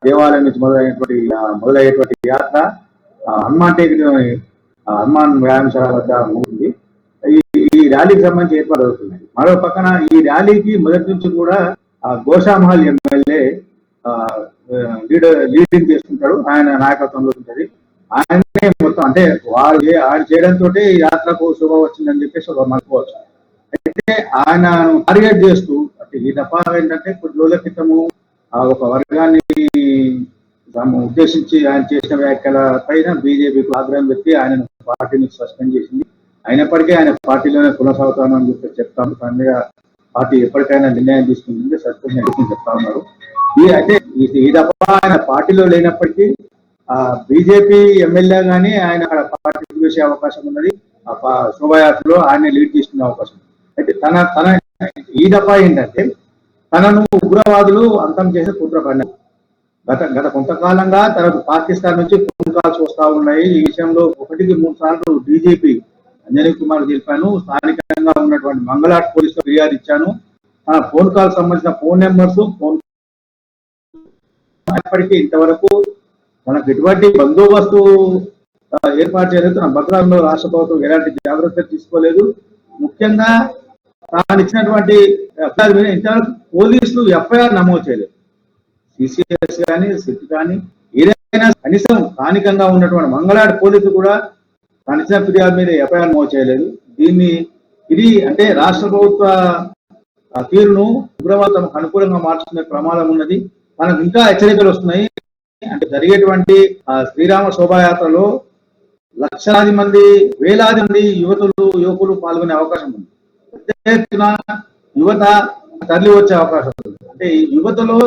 దేవాలయం నుంచి మొదలయ్యేటువంటి యాత్ర హనుమాన్ టేకిలోని హనుమాన్ వ్యాయామశాల వద్ద ఉంది. ఈ ర్యాలీకి సంబంధించి ఏర్పాటు అవుతుంది. మరో పక్కన ఈ ర్యాలీకి మొదటి నుంచి కూడా గోషామహల్ ఎమ్మెల్యే లీడింగ్ చేసుకుంటాడు. ఆయన నాయకత్వంలో ఉంటుంది. ఆయనే మొత్తం అంటే ఆయన చేయడంతో ఈ యాత్రకు శుభ వచ్చిందని చెప్పేసి అనుకోవచ్చు. అయితే ఆయన టార్గెట్ చేస్తూ అంటే ఈ దఫా ఏంటంటే కొద్ది రోజుల క్రితము ఒక వర్గాన్ని ఉద్దేశించి ఆయన చేసిన వ్యాఖ్యల పైన బీజేపీకి ఆగ్రహం వ్యక్తి ఆయనను పార్టీని సస్పెండ్ చేసింది. అయినప్పటికీ ఆయన పార్టీలోనే కొనసాగుతామని చెప్పి చెప్తాను. దాని మీద పార్టీ ఎప్పటికైనా నిర్ణయం తీసుకుంటుంది, సస్పెండ్ చెప్తా ఉన్నారు. అయితే ఈ దఫా ఆయన పార్టీలో లేనప్పటికీ బీజేపీ ఎమ్మెల్యే గానీ ఆయన అక్కడ పార్టీ వేసే అవకాశం ఉన్నది. శోభాయాత్రలో ఆయన లీడ్ తీసుకునే అవకాశం. అయితే తన ఈ దఫా ఏంటంటే తనను ఉగ్రవాదులు అంతం చేసే కుట్ర పడినారు. గత కొంతకాలంగా తనకు పాకిస్తాన్ నుంచి ఫోన్ కాల్స్ వస్తా ఉన్నాయి. ఈ విషయంలో 1-3 సార్లు డీజీపీ అంజనీ కుమార్ తెలిపాను. స్థానికంగా ఉన్నటువంటి మంగళాట్ పోలీసులు ఫిర్యాదు ఇచ్చాను. తన ఫోన్ కాల్ సంబంధించిన ఫోన్ నెంబర్స్ ఇప్పటికీ ఇంతవరకు మనకు ఎటువంటి బందోబస్తు ఏర్పాటు చేయలేదు. తన భద్రతలో రాష్ట్ర ప్రభుత్వం ఎలాంటి జాగ్రత్తలు తీసుకోలేదు. ముఖ్యంగా తాను ఇచ్చినటువంటి ఎఫ్ఐఆర్ మీద ఇంతవరకు పోలీసులు ఎఫ్ఐఆర్ నమోదు చేయలేదు. సిసిఎస్ కానీ సిట్ కానీ ఏదైనా కనీసం స్థానికంగా ఉన్నటువంటి మంగళాడు పోలీసులు కూడా తాను ఇచ్చిన ఫిర్యాదు మీద ఎఫ్ఐఆర్ నమోదు చేయలేదు. ఇది అంటే రాష్ట్ర ప్రభుత్వ తీరును ఉగ్రవాద తమకు అనుకూలంగా మార్చుకునే ప్రమాదం ఉన్నది. మనకు ఇంకా హెచ్చరికలు వస్తున్నాయి. అంటే జరిగేటువంటి శ్రీరామ శోభాయాత్రలో లక్షలాది మంది, వేలాది మంది యువకులు పాల్గొనే అవకాశం ఉంది. పెద్ద ఎత్తున యువత తరలి వచ్చే అవకాశం ఉంది. అంటే ఈ యువతలో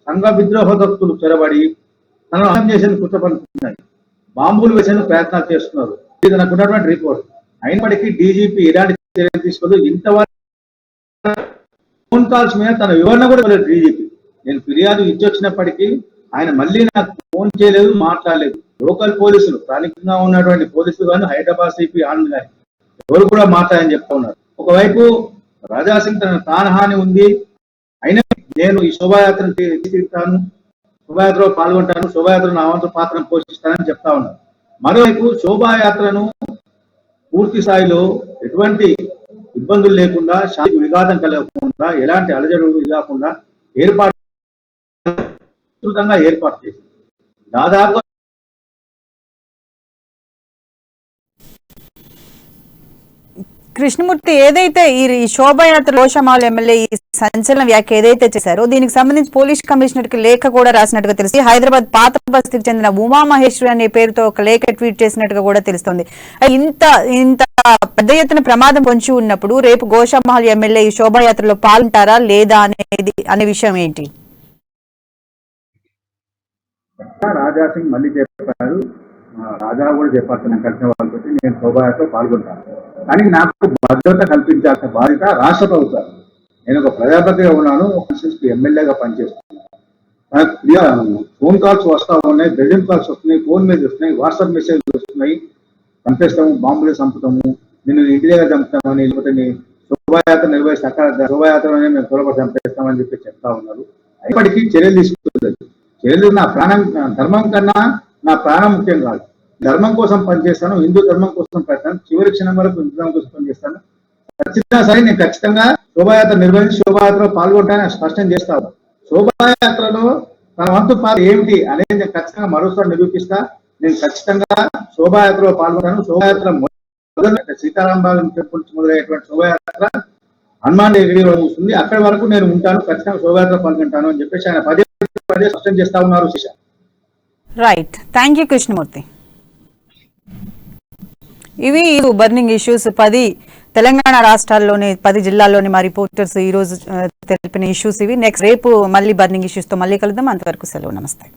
సంఘ విద్రోహ భక్తులు చొరబడి తనను అర్థం చేసేందుకు కుట్రపడుతున్నాయి. బాంబులు వేసేందుకు ప్రయత్నాలు చేస్తున్నారు. ఇది నాకు ఉన్నటువంటి రిపోర్ట్. అయినప్పటికీ డీజీపీ ఎలాంటి చర్యలు తీసుకోలేదు. ఇంతవరకు ఫోన్ కాల్స్ మీద తన వివరణ కూడా ఇవ్వలేదు డీజీపీ. నేను ఫిర్యాదు ఇచ్చొచ్చినప్పటికీ ఆయన మళ్ళీ నాకు ఫోన్ చేయలేదు, మాట్లాడలేదు. లోకల్ పోలీసులు, స్థానికంగా ఉన్నటువంటి పోలీసులు కానీ హైదరాబాద్ సిపి ఆనంద్ గాని ఎవరు కూడా మాట్లాడని చెప్తా ఉన్నారు. ఒకవైపు రాజాసింగ్ తన ప్రాణహాని ఉంది, అయినా నేను ఈ శోభాయాత్రను తీసుకెళ్తాను, శోభాయాత్రలో పాల్గొంటాను, శోభాయాత్రను నా వంతు పాత్రను పోషిస్తానని చెప్తా ఉన్నారు. మరోవైపు శోభాయాత్రను పూర్తి స్థాయిలో ఎటువంటి ఇబ్బందులు లేకుండా, శాంతికి విఘాతం కలగకుండా, ఎలాంటి అలజడులు కాకుండా ఏర్పాటు చేసింది. దాదాపు కృష్ణమూర్తి, ఏదైతే ఈ శోభాయాత్ర గోషామహల్ ఎమ్మెల్యే ఈ సంచలన వ్యాఖ్య ఏదైతే చేశారో దీనికి సంబంధించి పోలీస్ కమిషనర్ కి లేఖ కూడా రాసినట్టుగా తెలిసి హైదరాబాద్ పాత బస్తీకి చెందిన ఉమామహేశ్వరి అనే పేరుతో ఒక లేఖ ట్వీట్ చేసినట్టుగా కూడా తెలుస్తోంది. ఇంత పెద్ద ఎత్తున ప్రమాదం పొంచి ఉన్నప్పుడు రేపు గోషామహల్ ఎమ్మెల్యే ఈ శోభాయాత్రలో పాల్గొంటారా లేదా అనే విషయం ఏంటి? రాజాసింగ్ మళ్ళీ చెప్పారు, రాజా కూడా చెప్పారు, నేను కలిసిన వాళ్ళతో నేను శోభాయాత్రలో పాల్గొంటాను. కానీ నాకు భద్రత కల్పించాల్సిన బాధ్యత రాష్ట్ర ప్రభుత్వం. నేను ఒక ప్రజాపతిగా ఉన్నాను, ఎమ్మెల్యేగా పనిచేస్తున్నాను. ఫోన్ కాల్స్ వస్తా ఉన్నాయి, బ్రెజెంట్ కాల్స్ వస్తున్నాయి, ఫోన్ మెసేజ్ వస్తున్నాయి, వాట్సాప్ మెసేజ్ వస్తున్నాయి. చంపేస్తాము, బాంబులు చంపుతాము, నిన్ను ఇంటి దగ్గర చంపుతామని, లేకపోతే శోభాయాత్ర నిర్వహిస్తే అక్కడ శోభాయాత్రలోనే మేము త్వరపడి చంపేస్తామని చెప్పి చెప్తా ఉన్నారు. ఇప్పటికీ చర్యలు తీసుకుంటుంది. చర్యలు నా ప్రాణం, ధర్మం కన్నా నా ప్రాణం ముఖ్యం కాదు. ధర్మం కోసం పనిచేస్తాను, హిందూ ధర్మం కోసం పనిచేస్తాను, చివరి క్షణం వరకు హిందూ ధర్మం కోసం పనిచేస్తాను. ఖచ్చితంగా సరే, నేను ఖచ్చితంగా శోభాయాత్ర నిర్వహించి శోభాయాత్రలో పాల్గొంటానని స్పష్టం చేస్తాను. శోభాయాత్రలో తన వంతు పాత్ర ఏమిటి అనేది నేను ఖచ్చితంగా మరోసారి నిరూపిస్తా. నేను ఖచ్చితంగా శోభాయాత్రలో పాల్గొంటాను. శోభాయాత్ర సీతారాం బాగ్ నుంచి మొదలయ్యేటువంటి శోభాయాత్ర హనుమాన్ టేకిలో వస్తుంది. అక్కడి వరకు నేను ఉంటాను, ఖచ్చితంగా శోభాయాత్ర పాల్గొంటాను అని చెప్పేసి ఆయన పదే స్పష్టం చేస్తా ఉన్నారు. Right, thank you Krishnamurthy. ఇవి బర్నింగ్ ఇష్యూస్ 10 తెలంగాణ రాష్ట్రాల్లోని 10 జిల్లాల్లోని మా రిపోర్టర్స్ ఈ రోజు తెలిపిన ఇష్యూస్ ఇవి. నెక్స్ట్ రేపు మళ్ళీ బర్నింగ్ ఇష్యూస్ తో మళ్ళీ కలుద్దాం. అంతవరకు సెలవు, నమస్తే.